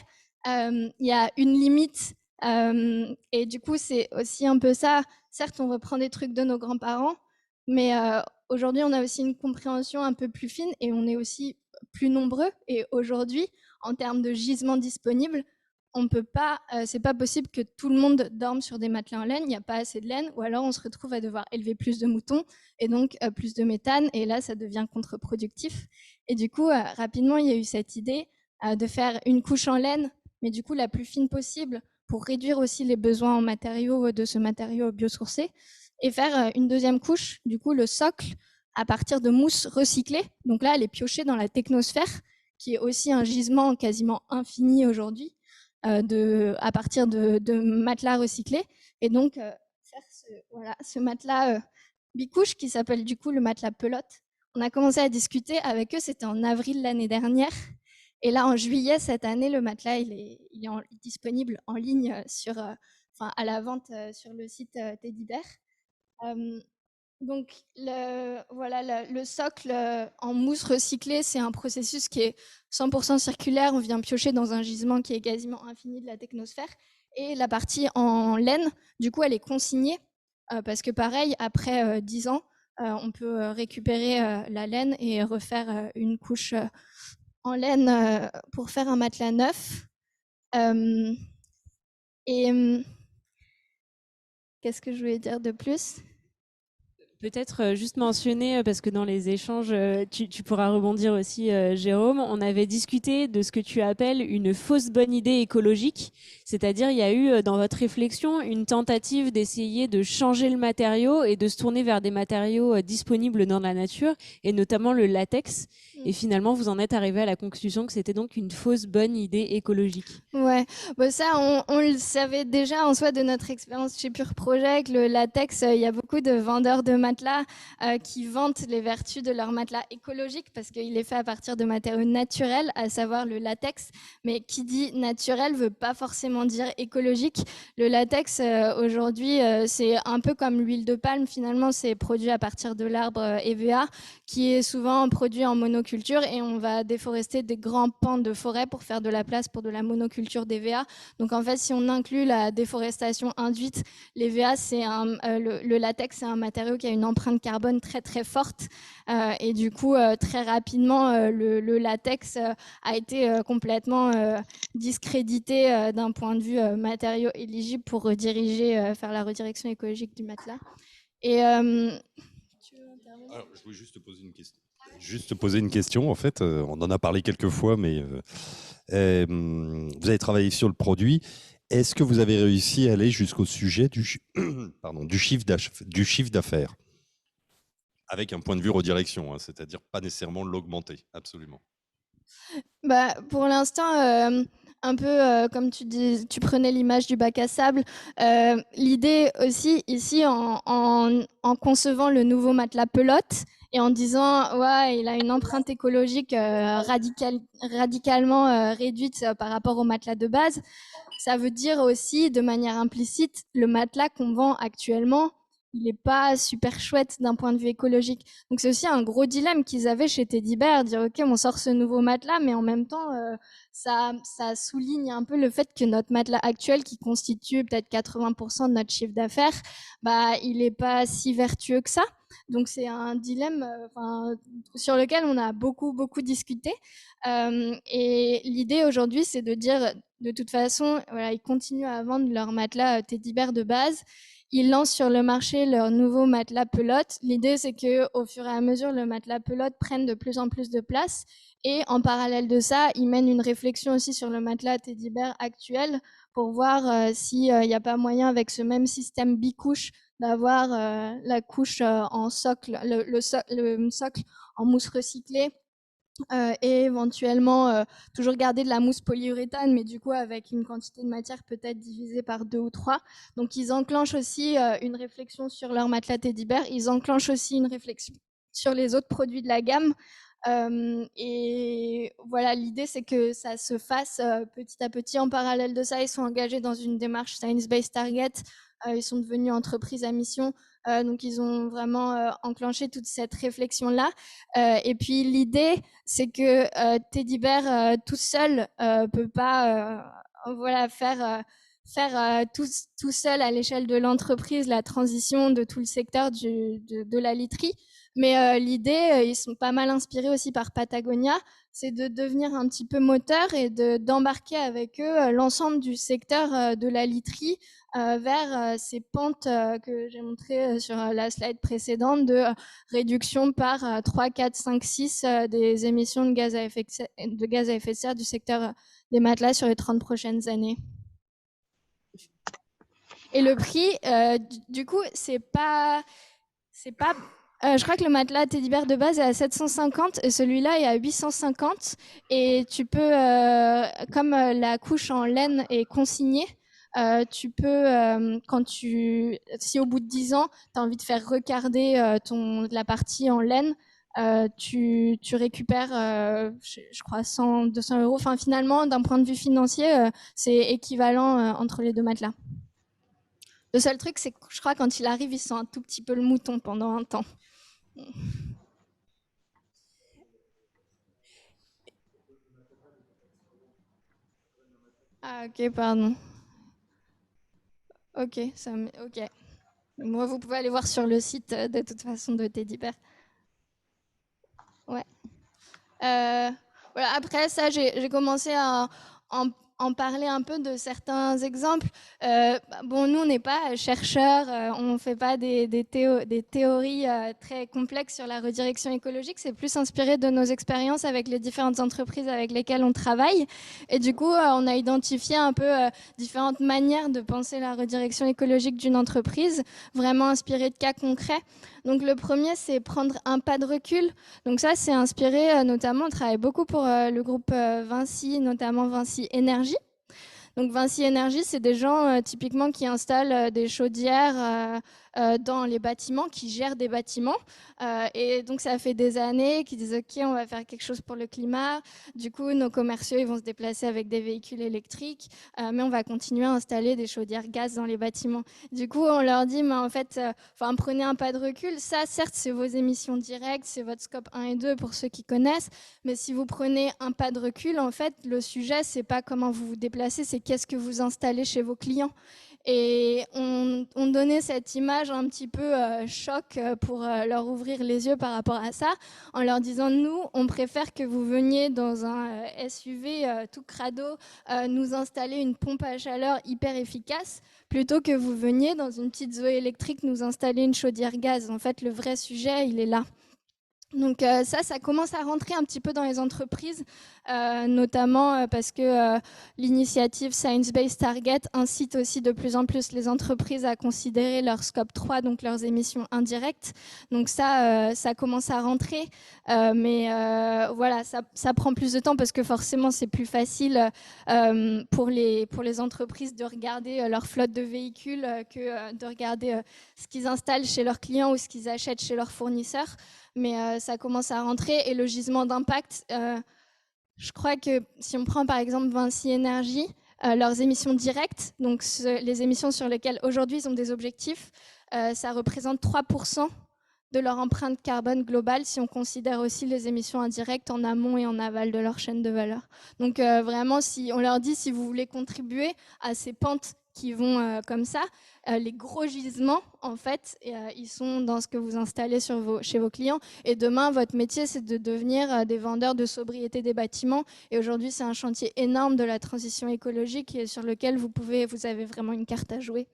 il y a une limite. Et du coup, c'est aussi un peu ça. Certes, on reprend des trucs de nos grands-parents, mais aujourd'hui, on a aussi une compréhension un peu plus fine et on est aussi plus nombreux. Et aujourd'hui, en termes de gisements disponibles, on peut pas, c'est pas possible que tout le monde dorme sur des matelas en laine. Il n'y a pas assez de laine, ou alors on se retrouve à devoir élever plus de moutons et donc plus de méthane. Et là, ça devient contre-productif. Et du coup, rapidement, il y a eu cette idée de faire une couche en laine, mais du coup la plus fine possible pour réduire aussi les besoins en matériaux de ce matériau biosourcé, et faire une deuxième couche, du coup le socle, à partir de mousse recyclée. Donc là, elle est piochée dans la technosphère, qui est aussi un gisement quasiment infini aujourd'hui, à partir de matelas recyclés. Et donc, faire ce matelas bicouche qui s'appelle du coup le matelas pelote. On a commencé à discuter avec eux, c'était en avril l'année dernière. Et là, en juillet cette année, le matelas, il est disponible en ligne à la vente sur le site Teddy Bear. Donc, le socle en mousse recyclée, c'est un processus qui est 100% circulaire. On vient piocher dans un gisement qui est quasiment infini de la technosphère. Et la partie en laine, du coup, elle est consignée parce que pareil, après 10 ans, on peut récupérer la laine et refaire une couche en laine pour faire un matelas neuf. Qu'est-ce que je voulais dire de plus ? Peut-être juste mentionner, parce que dans les échanges, tu pourras rebondir aussi, Jérôme, on avait discuté de ce que tu appelles une fausse bonne idée écologique, c'est-à-dire il y a eu dans votre réflexion une tentative d'essayer de changer le matériau et de se tourner vers des matériaux disponibles dans la nature, et notamment le latex, et finalement vous en êtes arrivé à la conclusion que c'était donc une fausse bonne idée écologique. Ouais, ça on le savait déjà en soi de notre expérience chez Pure Projet, que le latex, il y a beaucoup de vendeurs de matelas qui vantent les vertus de leur matelas écologique parce qu'il est fait à partir de matériaux naturels, à savoir le latex. Mais qui dit naturel veut pas forcément dire écologique. Le latex aujourd'hui, c'est un peu comme l'huile de palme. Finalement, c'est produit à partir de l'arbre EVA, qui est souvent produit en monoculture, et on va déforester des grands pans de forêt pour faire de la place pour de la monoculture d'EVA. Donc en fait, si on inclut la déforestation induite, l'EVA, le latex, c'est un matériau qui a une empreinte carbone très très forte, et du coup très rapidement le latex a été complètement discrédité d'un point de vue matériau éligible pour faire la redirection écologique du matelas. Et tu veux intervenir ? Alors, je voulais juste te poser une question. Juste te poser une question, en fait, on en a parlé quelques fois, mais vous avez travaillé sur le produit. Est-ce que vous avez réussi à aller jusqu'au sujet du chiffre d'affaires avec un point de vue redirection, hein, c'est-à-dire pas nécessairement l'augmenter, absolument. Pour l'instant, un peu comme tu dis, tu prenais l'image du bac à sable. L'idée aussi ici, en concevant le nouveau matelas pelote et en disant ouais, il a une empreinte écologique radicalement réduite par rapport au matelas de base, ça veut dire aussi de manière implicite le matelas qu'on vend actuellement, il n'est pas super chouette d'un point de vue écologique. Donc c'est aussi un gros dilemme qu'ils avaient chez Teddy Bear, dire ok, on sort ce nouveau matelas, mais en même temps, ça souligne un peu le fait que notre matelas actuel, qui constitue peut-être 80% de notre chiffre d'affaires, bah, il n'est pas si vertueux que ça. Donc c'est un dilemme sur lequel on a beaucoup discuté. Et l'idée aujourd'hui, c'est de dire, de toute façon, voilà, ils continuent à vendre leur matelas Teddy Bear de base. Ils lancent sur le marché leur nouveau matelas pelote. L'idée, c'est que au fur et à mesure, le matelas pelote prenne de plus en plus de place. Et en parallèle de ça, ils mènent une réflexion aussi sur le matelas Teddy Bear actuel pour voir s'il n'y a pas moyen, avec ce même système bicouche, d'avoir la couche en socle, le socle en mousse recyclée. Et éventuellement toujours garder de la mousse polyuréthane, mais du coup avec une quantité de matière peut-être divisée par 2 ou 3. Donc ils enclenchent aussi une réflexion sur leur matelas Teddy Bear, ils enclenchent aussi une réflexion sur les autres produits de la gamme. Et voilà, l'idée c'est que ça se fasse petit à petit. En parallèle de ça, ils sont engagés dans une démarche Science-Based Target. Ils sont devenus entreprise à mission. Donc ils ont vraiment enclenché toute cette réflexion-là. Et puis l'idée, c'est que Teddy Bear tout seul peut pas faire tout seul à l'échelle de l'entreprise la transition de tout le secteur de la literie. Mais l'idée, ils sont pas mal inspirés aussi par Patagonia, c'est de devenir un petit peu moteur et d'embarquer avec eux l'ensemble du secteur de la literie vers ces pentes que j'ai montrées sur la slide précédente de réduction par 3, 4, 5, 6 des émissions de gaz à effet de serre du secteur des matelas sur les 30 prochaines années. Et le prix, du coup, c'est pas je crois que le matelas Teddy Bear de base est à 750 et celui-là est à 850. Et tu peux, comme la couche en laine est consignée, tu peux, si au bout de 10 ans, tu as envie de faire recarder la partie en laine, tu récupères, je crois, 100, 200 euros. Enfin, finalement, d'un point de vue financier, c'est équivalent entre les deux matelas. Le seul truc, c'est que je crois quand il arrive, il sent un tout petit peu le mouton pendant un temps. Ah ok, pardon. Ok, ok. Moi, vous pouvez aller voir sur le site de toute façon de Teddy Bear. Ouais. Voilà. Après ça, j'ai commencé à en parler un peu de certains exemples. Bon, nous, on n'est pas chercheurs, on ne fait pas des théories très complexes sur la redirection écologique. C'est plus inspiré de nos expériences avec les différentes entreprises avec lesquelles on travaille. Et du coup, on a identifié un peu différentes manières de penser la redirection écologique d'une entreprise, vraiment inspiré de cas concrets. Donc le premier, c'est prendre un pas de recul. Donc ça, c'est inspiré notamment, on travaille beaucoup pour le groupe Vinci, notamment Vinci Énergie. Donc Vinci Énergie, c'est des gens typiquement qui installent des chaudières dans les bâtiments, qui gèrent des bâtiments. Et donc ça fait des années qu'ils disent ok, on va faire quelque chose pour le climat. Du coup, nos commerciaux, ils vont se déplacer avec des véhicules électriques, mais on va continuer à installer des chaudières gaz dans les bâtiments. Du coup, on leur dit, mais en fait, prenez un pas de recul. Ça, certes, c'est vos émissions directes, c'est votre scope 1 et 2 pour ceux qui connaissent. Mais si vous prenez un pas de recul, en fait, le sujet, c'est pas comment vous vous déplacez, c'est qu'est-ce que vous installez chez vos clients. Et on donnait cette image un petit peu choc pour leur ouvrir les yeux par rapport à ça, en leur disant, nous, on préfère que vous veniez dans un SUV tout crado nous installer une pompe à chaleur hyper efficace, plutôt que vous veniez dans une petite Zoé électrique nous installer une chaudière gaz. En fait, le vrai sujet, il est là. Donc ça commence à rentrer un petit peu dans les entreprises, notamment parce que l'initiative Science-Based Target incite aussi de plus en plus les entreprises à considérer leur scope 3, donc leurs émissions indirectes. Donc ça commence à rentrer, mais voilà, ça prend plus de temps parce que forcément c'est plus facile pour les entreprises de regarder leur flotte de véhicules que de regarder ce qu'ils installent chez leurs clients ou ce qu'ils achètent chez leurs fournisseurs. Mais ça commence à rentrer. Et le gisement d'impact, je crois que si on prend par exemple Vinci Énergie, leurs émissions directes, donc les émissions sur lesquelles aujourd'hui ils ont des objectifs, ça représente 3% de leur empreinte carbone globale si on considère aussi les émissions indirectes en amont et en aval de leur chaîne de valeur. Donc vraiment, si on leur dit si vous voulez contribuer à ces pentes qui vont comme ça, les gros gisements, en fait, ils sont dans ce que vous installez chez vos clients. Et demain, votre métier, c'est de devenir des vendeurs de sobriété des bâtiments. Et aujourd'hui, c'est un chantier énorme de la transition écologique et sur lequel vous avez vraiment une carte à jouer.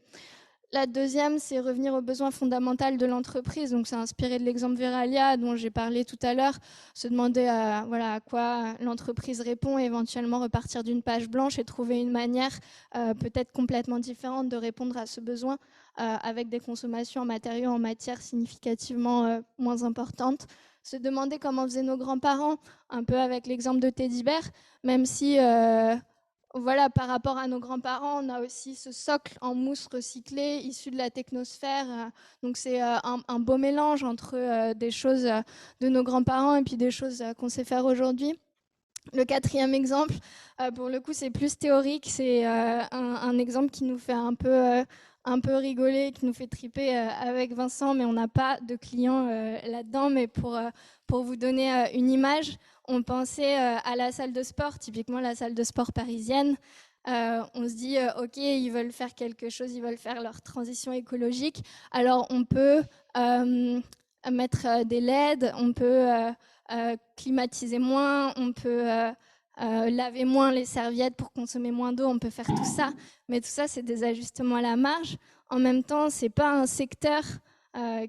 La deuxième, c'est revenir aux besoins fondamentaux de l'entreprise. Donc, c'est inspiré de l'exemple Veralia dont j'ai parlé tout à l'heure. Se demander à quoi l'entreprise répond et éventuellement repartir d'une page blanche et trouver une manière peut-être complètement différente de répondre à ce besoin avec des consommations en matériaux, en matières significativement moins importantes. Se demander comment faisaient nos grands-parents, un peu avec l'exemple de Teddy Bear, même si... Voilà, par rapport à nos grands-parents, on a aussi ce socle en mousse recyclée issu de la technosphère. Donc c'est un beau mélange entre des choses de nos grands-parents et puis des choses qu'on sait faire aujourd'hui. Le quatrième exemple, pour le coup, c'est plus théorique. C'est un exemple qui nous fait un peu rigoler, qui nous fait triper avec Vincent, mais on n'a pas de clients là-dedans. Mais pour vous donner une image, on pensait à la salle de sport, typiquement la salle de sport parisienne. On se dit, OK, ils veulent faire quelque chose, ils veulent faire leur transition écologique. Alors, on peut mettre des LED, on peut climatiser moins, on peut laver moins les serviettes pour consommer moins d'eau, on peut faire tout ça. Mais tout ça, c'est des ajustements à la marge. En même temps, ce n'est pas un secteur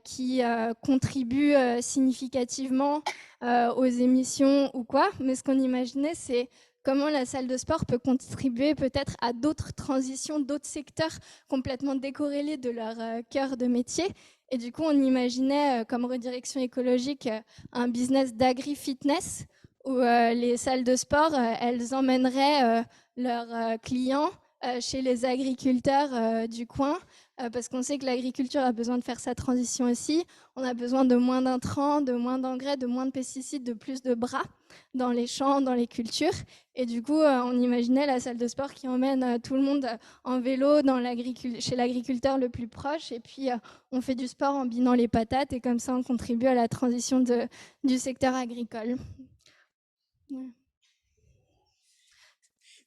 qui contribue significativement aux émissions ou quoi. Mais ce qu'on imaginait, c'est comment la salle de sport peut contribuer peut-être à d'autres transitions, d'autres secteurs complètement décorrélés de leur cœur de métier. Et du coup, on imaginait comme redirection écologique un business d'agri-fitness où les salles de sport, elles emmèneraient leurs clients chez les agriculteurs du coin, parce qu'on sait que l'agriculture a besoin de faire sa transition aussi. On a besoin de moins d'intrants, de moins d'engrais, de moins de pesticides, de plus de bras dans les champs, dans les cultures. Et du coup, on imaginait la salle de sport qui emmène tout le monde en vélo chez l'agriculteur le plus proche. Et puis, on fait du sport en binant les patates. Et comme ça, on contribue à la transition du secteur agricole. Ouais.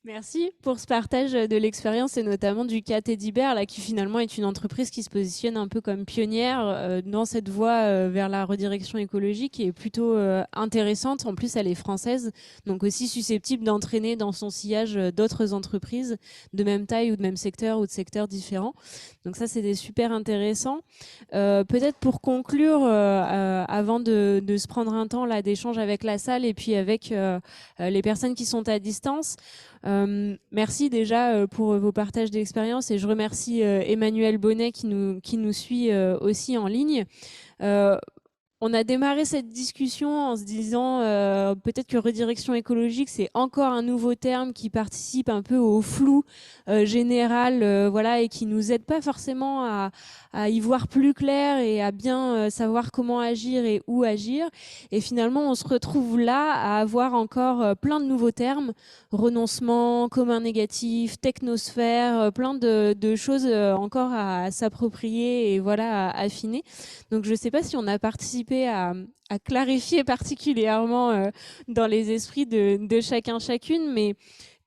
Merci pour ce partage de l'expérience et notamment du cas Teddy Bear, là, qui finalement est une entreprise qui se positionne un peu comme pionnière dans cette voie vers la redirection écologique et est plutôt intéressante. En plus, elle est française, donc aussi susceptible d'entraîner dans son sillage d'autres entreprises de même taille ou de même secteur ou de secteurs différents. Donc ça, c'est super intéressant. Peut-être pour conclure, avant de se prendre un temps là d'échange avec la salle et puis avec les personnes qui sont à distance, merci déjà pour vos partages d'expérience et je remercie Emmanuel Bonnet qui nous suit aussi en ligne. On a démarré cette discussion en se disant peut-être que redirection écologique, c'est encore un nouveau terme qui participe un peu au flou général, voilà, et qui nous aide pas forcément à y voir plus clair et à bien savoir comment agir et où agir. Et finalement, on se retrouve là à avoir encore plein de nouveaux termes, renoncement, commun négatif, technosphère, plein de choses encore à s'approprier et voilà, à affiner. Donc, je ne sais pas si on a participé à clarifier particulièrement dans les esprits de chacun, chacune, mais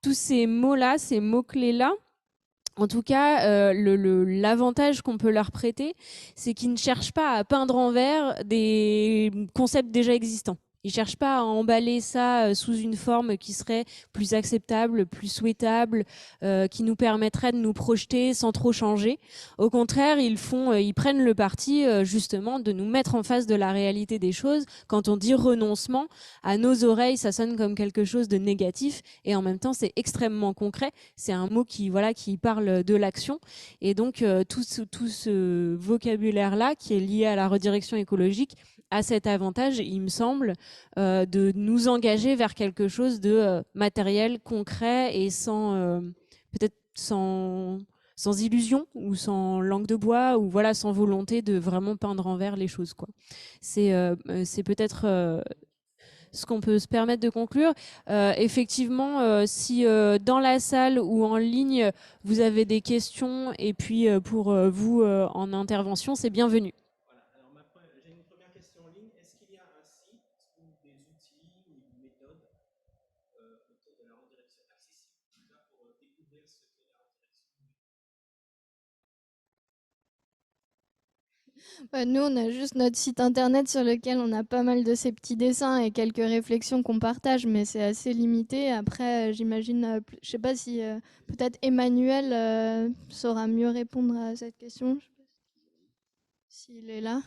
tous ces mots-là, ces mots-clés-là, en tout cas, l'avantage qu'on peut leur prêter, c'est qu'ils ne cherchent pas à peindre en vert des concepts déjà existants. Ils ne cherchent pas à emballer ça sous une forme qui serait plus acceptable, plus souhaitable, qui nous permettrait de nous projeter sans trop changer. Au contraire, ils prennent le parti justement de nous mettre en face de la réalité des choses. Quand on dit renoncement, à nos oreilles, ça sonne comme quelque chose de négatif et en même temps, c'est extrêmement concret. C'est un mot qui parle de l'action. Et donc, tout ce vocabulaire-là qui est lié à la redirection écologique a cet avantage, il me semble, de nous engager vers quelque chose de matériel, concret et peut-être sans illusion ou sans langue de bois ou voilà, sans volonté de vraiment peindre en vert les choses, quoi. C'est peut-être ce qu'on peut se permettre de conclure. Effectivement, si dans la salle ou en ligne, vous avez des questions et puis pour vous en intervention, c'est bienvenu. Voilà. Alors, j'ai une première question en ligne. Est-ce qu'il y a un site ou des outils ou une méthode autour de la redirection accessible pour découvrir ce qu'est la redirection? Nous, on a juste notre site internet sur lequel on a pas mal de ces petits dessins et quelques réflexions qu'on partage, mais c'est assez limité. Après, j'imagine, je sais pas si peut-être Emmanuel saura mieux répondre à cette question. Je sais pas s'il est là.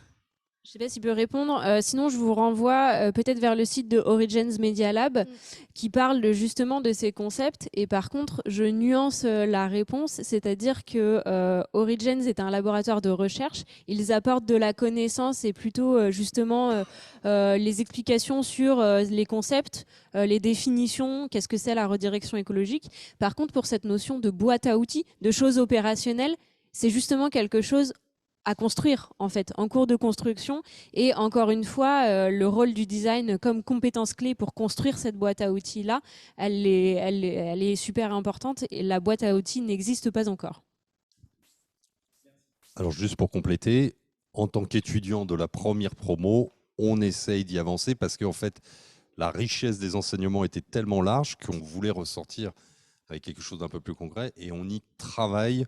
Je ne sais pas s'il peut répondre. Sinon, je vous renvoie peut-être vers le site de Origins Media Lab qui parle justement de ces concepts. Et par contre, je nuance la réponse, c'est-à-dire que Origins est un laboratoire de recherche. Ils apportent de la connaissance et plutôt justement les explications sur les concepts, les définitions, qu'est-ce que c'est la redirection écologique. Par contre, pour cette notion de boîte à outils, de choses opérationnelles, c'est justement quelque chose à construire en fait, en cours de construction. Et encore une fois, le rôle du design comme compétence clé pour construire cette boîte à outils là, elle est super importante et la boîte à outils n'existe pas encore. Alors juste pour compléter, en tant qu'étudiant de la première promo, on essaye d'y avancer parce qu'en fait, la richesse des enseignements était tellement large qu'on voulait ressortir avec quelque chose d'un peu plus concret et on y travaille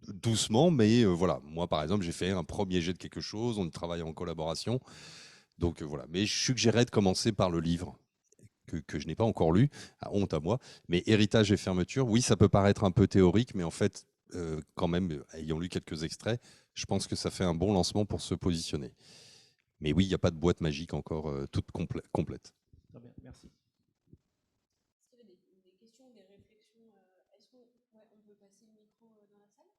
doucement, mais voilà. Moi, par exemple, j'ai fait un premier jet de quelque chose, on travaille en collaboration. Donc voilà. Mais je suggérais de commencer par le livre que je n'ai pas encore lu, honte à moi. Mais Héritage et fermeture, oui, ça peut paraître un peu théorique, mais en fait, quand même, ayant lu quelques extraits, je pense que ça fait un bon lancement pour se positionner. Mais oui, il n'y a pas de boîte magique encore toute complète. Très bien, merci. Est-ce qu'il y avait des questions, des réflexions? Est-ce qu'on peut passer le micro dans la salle?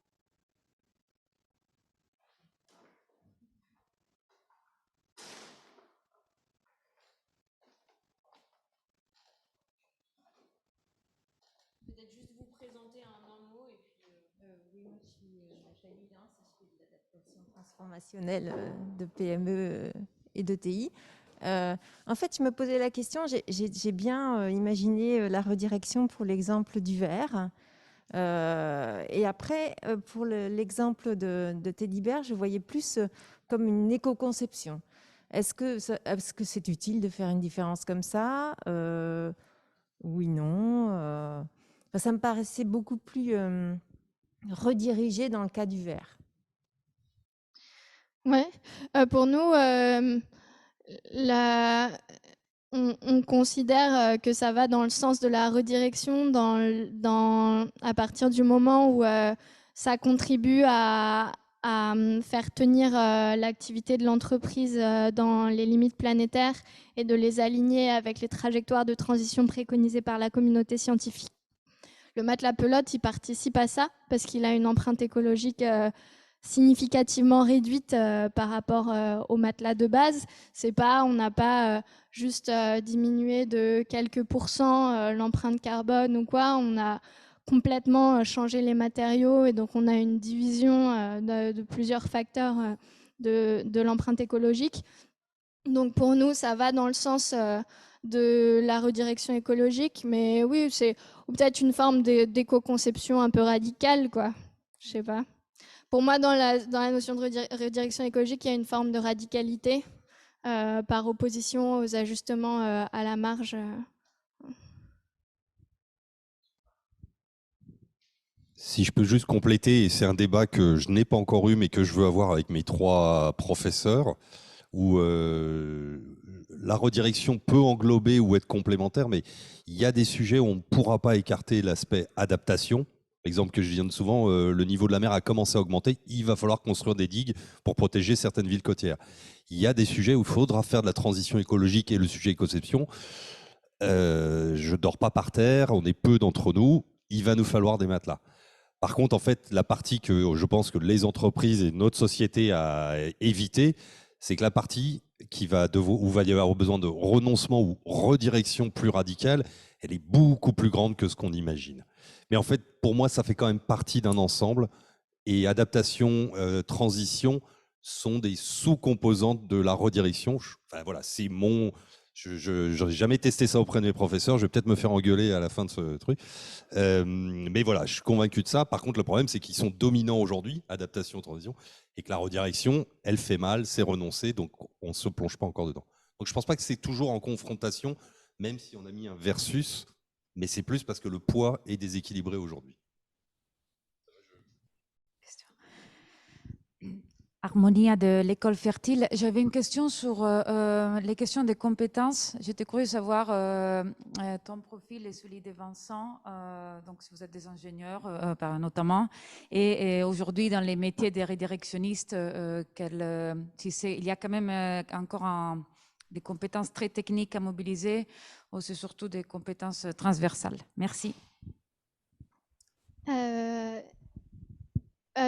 Peut-être juste vous présenter un mot et puis. Oui, moi je suis Chani Lens, je fais de l'adaptation transformationnelle de PME et de TI. En fait, je me posais la question, j'ai bien imaginé la redirection pour l'exemple du verre. Et après, pour l'exemple de Teddy Bear, je voyais plus comme une éco-conception. Est-ce que c'est utile de faire une différence comme ça? Oui, non. Ça me paraissait beaucoup plus redirigé dans le cas du verre. Ouais, pour nous, on considère que ça va dans le sens de la redirection à partir du moment où ça contribue à faire tenir l'activité de l'entreprise dans les limites planétaires et de les aligner avec les trajectoires de transition préconisées par la communauté scientifique. Le matelas pelote, il participe à ça parce qu'il a une empreinte écologique significativement réduite par rapport au matelas de base. On n'a pas juste diminué de quelques pourcents l'empreinte carbone ou quoi. On a complètement changé les matériaux et donc on a une division de plusieurs facteurs de l'empreinte écologique. Donc pour nous, ça va dans le sens de la redirection écologique, mais oui, c'est peut-être une forme d'éco-conception un peu radicale, quoi. Je sais pas. Pour moi, dans la notion de redirection écologique, il y a une forme de radicalité par opposition aux ajustements à la marge. Si je peux juste compléter, et c'est un débat que je n'ai pas encore eu, mais que je veux avoir avec mes 3 professeurs, où la redirection peut englober ou être complémentaire, mais il y a des sujets où on ne pourra pas écarter l'aspect adaptation. L'exemple que je viens de souvent, le niveau de la mer a commencé à augmenter, il va falloir construire des digues pour protéger certaines villes côtières. Il y a des sujets où il faudra faire de la transition écologique et le sujet éco-conception. Je ne dors pas par terre, on est peu d'entre nous, il va nous falloir des matelas. Par contre, en fait, la partie que je pense que les entreprises et notre société a évité, c'est que la partie où va y avoir besoin de renoncement ou redirection plus radicale, elle est beaucoup plus grande que ce qu'on imagine. Mais en fait, pour moi, ça fait quand même partie d'un ensemble. Et adaptation, transition sont des sous-composantes de la redirection. Enfin, voilà, Je n'ai jamais testé ça auprès de mes professeurs. Je vais peut-être me faire engueuler à la fin de ce truc. Mais voilà, je suis convaincu de ça. Par contre, le problème, c'est qu'ils sont dominants aujourd'hui, adaptation, transition, et que la redirection, elle fait mal, c'est renoncer, donc on ne se plonge pas encore dedans. Donc je ne pense pas que c'est toujours en confrontation, même si on a mis un versus, mais c'est plus parce que le poids est déséquilibré aujourd'hui. Harmonia de l'école fertile. J'avais une question sur les questions de compétences. J'étais curieuse de savoir ton profil et celui de Vincent, donc si vous êtes des ingénieurs notamment, et aujourd'hui dans les métiers des redirectionnistes, il y a quand même encore des compétences très techniques à mobiliser ou c'est surtout des compétences transversales? Merci.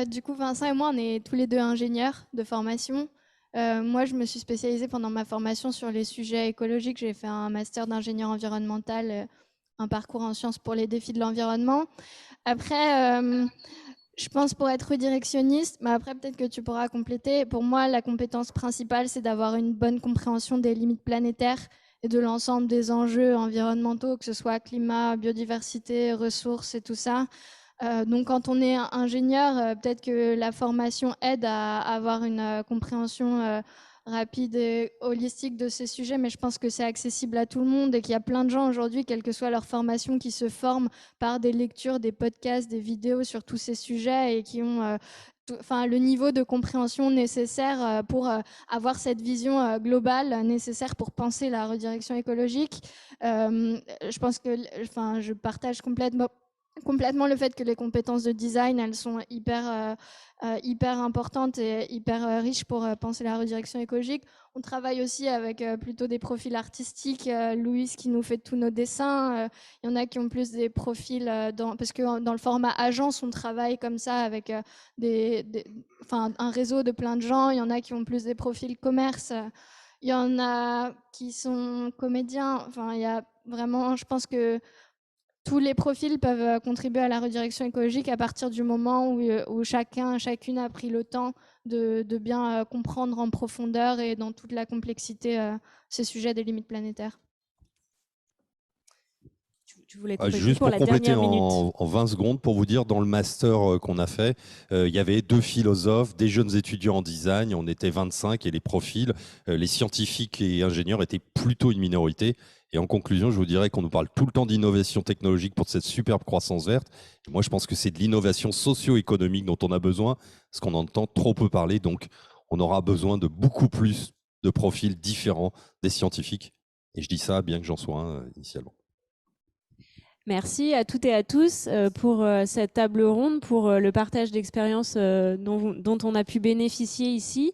Du coup, Vincent et moi, on est tous les deux ingénieurs de formation. Moi, je me suis spécialisée pendant ma formation sur les sujets écologiques. J'ai fait un master d'ingénieur environnemental, un parcours en sciences pour les défis de l'environnement. Après, je pense pour être redirectionniste, mais après peut-être que tu pourras compléter. Pour moi, la compétence principale, c'est d'avoir une bonne compréhension des limites planétaires et de l'ensemble des enjeux environnementaux, que ce soit climat, biodiversité, ressources et tout ça. Donc quand on est ingénieur, peut-être que la formation aide à avoir une compréhension rapide et holistique de ces sujets, mais je pense que c'est accessible à tout le monde et qu'il y a plein de gens aujourd'hui, quelle que soit leur formation, qui se forment par des lectures, des podcasts, des vidéos sur tous ces sujets et qui ont le niveau de compréhension nécessaire pour avoir cette vision globale nécessaire pour penser la redirection écologique. Je pense que je partage complètement le fait que les compétences de design, elles sont hyper importantes et hyper riches pour penser la redirection écologique. On travaille aussi avec plutôt des profils artistiques. Louise qui nous fait tous nos dessins. Il y en a qui ont plus des profils, parce que dans le format agence, on travaille comme ça avec un réseau de plein de gens. Il y en a qui ont plus des profils commerce. Il y en a qui sont comédiens. Enfin, il y a vraiment, je pense que tous les profils peuvent contribuer à la redirection écologique à partir du moment où chacune a pris le temps de bien comprendre en profondeur et dans toute la complexité ces sujets des limites planétaires. Tu voulais compléter Juste pour pour la compléter dernière minute. en 20 secondes, pour vous dire, dans le master qu'on a fait, il y avait 2 philosophes, des jeunes étudiants en design, on était 25 et les profils, les scientifiques et ingénieurs étaient plutôt une minorité. Et en conclusion, je vous dirais qu'on nous parle tout le temps d'innovation technologique pour cette superbe croissance verte. Et moi, je pense que c'est de l'innovation socio-économique dont on a besoin, parce qu'on entend trop peu parler. Donc, on aura besoin de beaucoup plus de profils différents des scientifiques. Et je dis ça bien que j'en sois un initialement. Merci à toutes et à tous pour cette table ronde, pour le partage d'expériences dont on a pu bénéficier ici.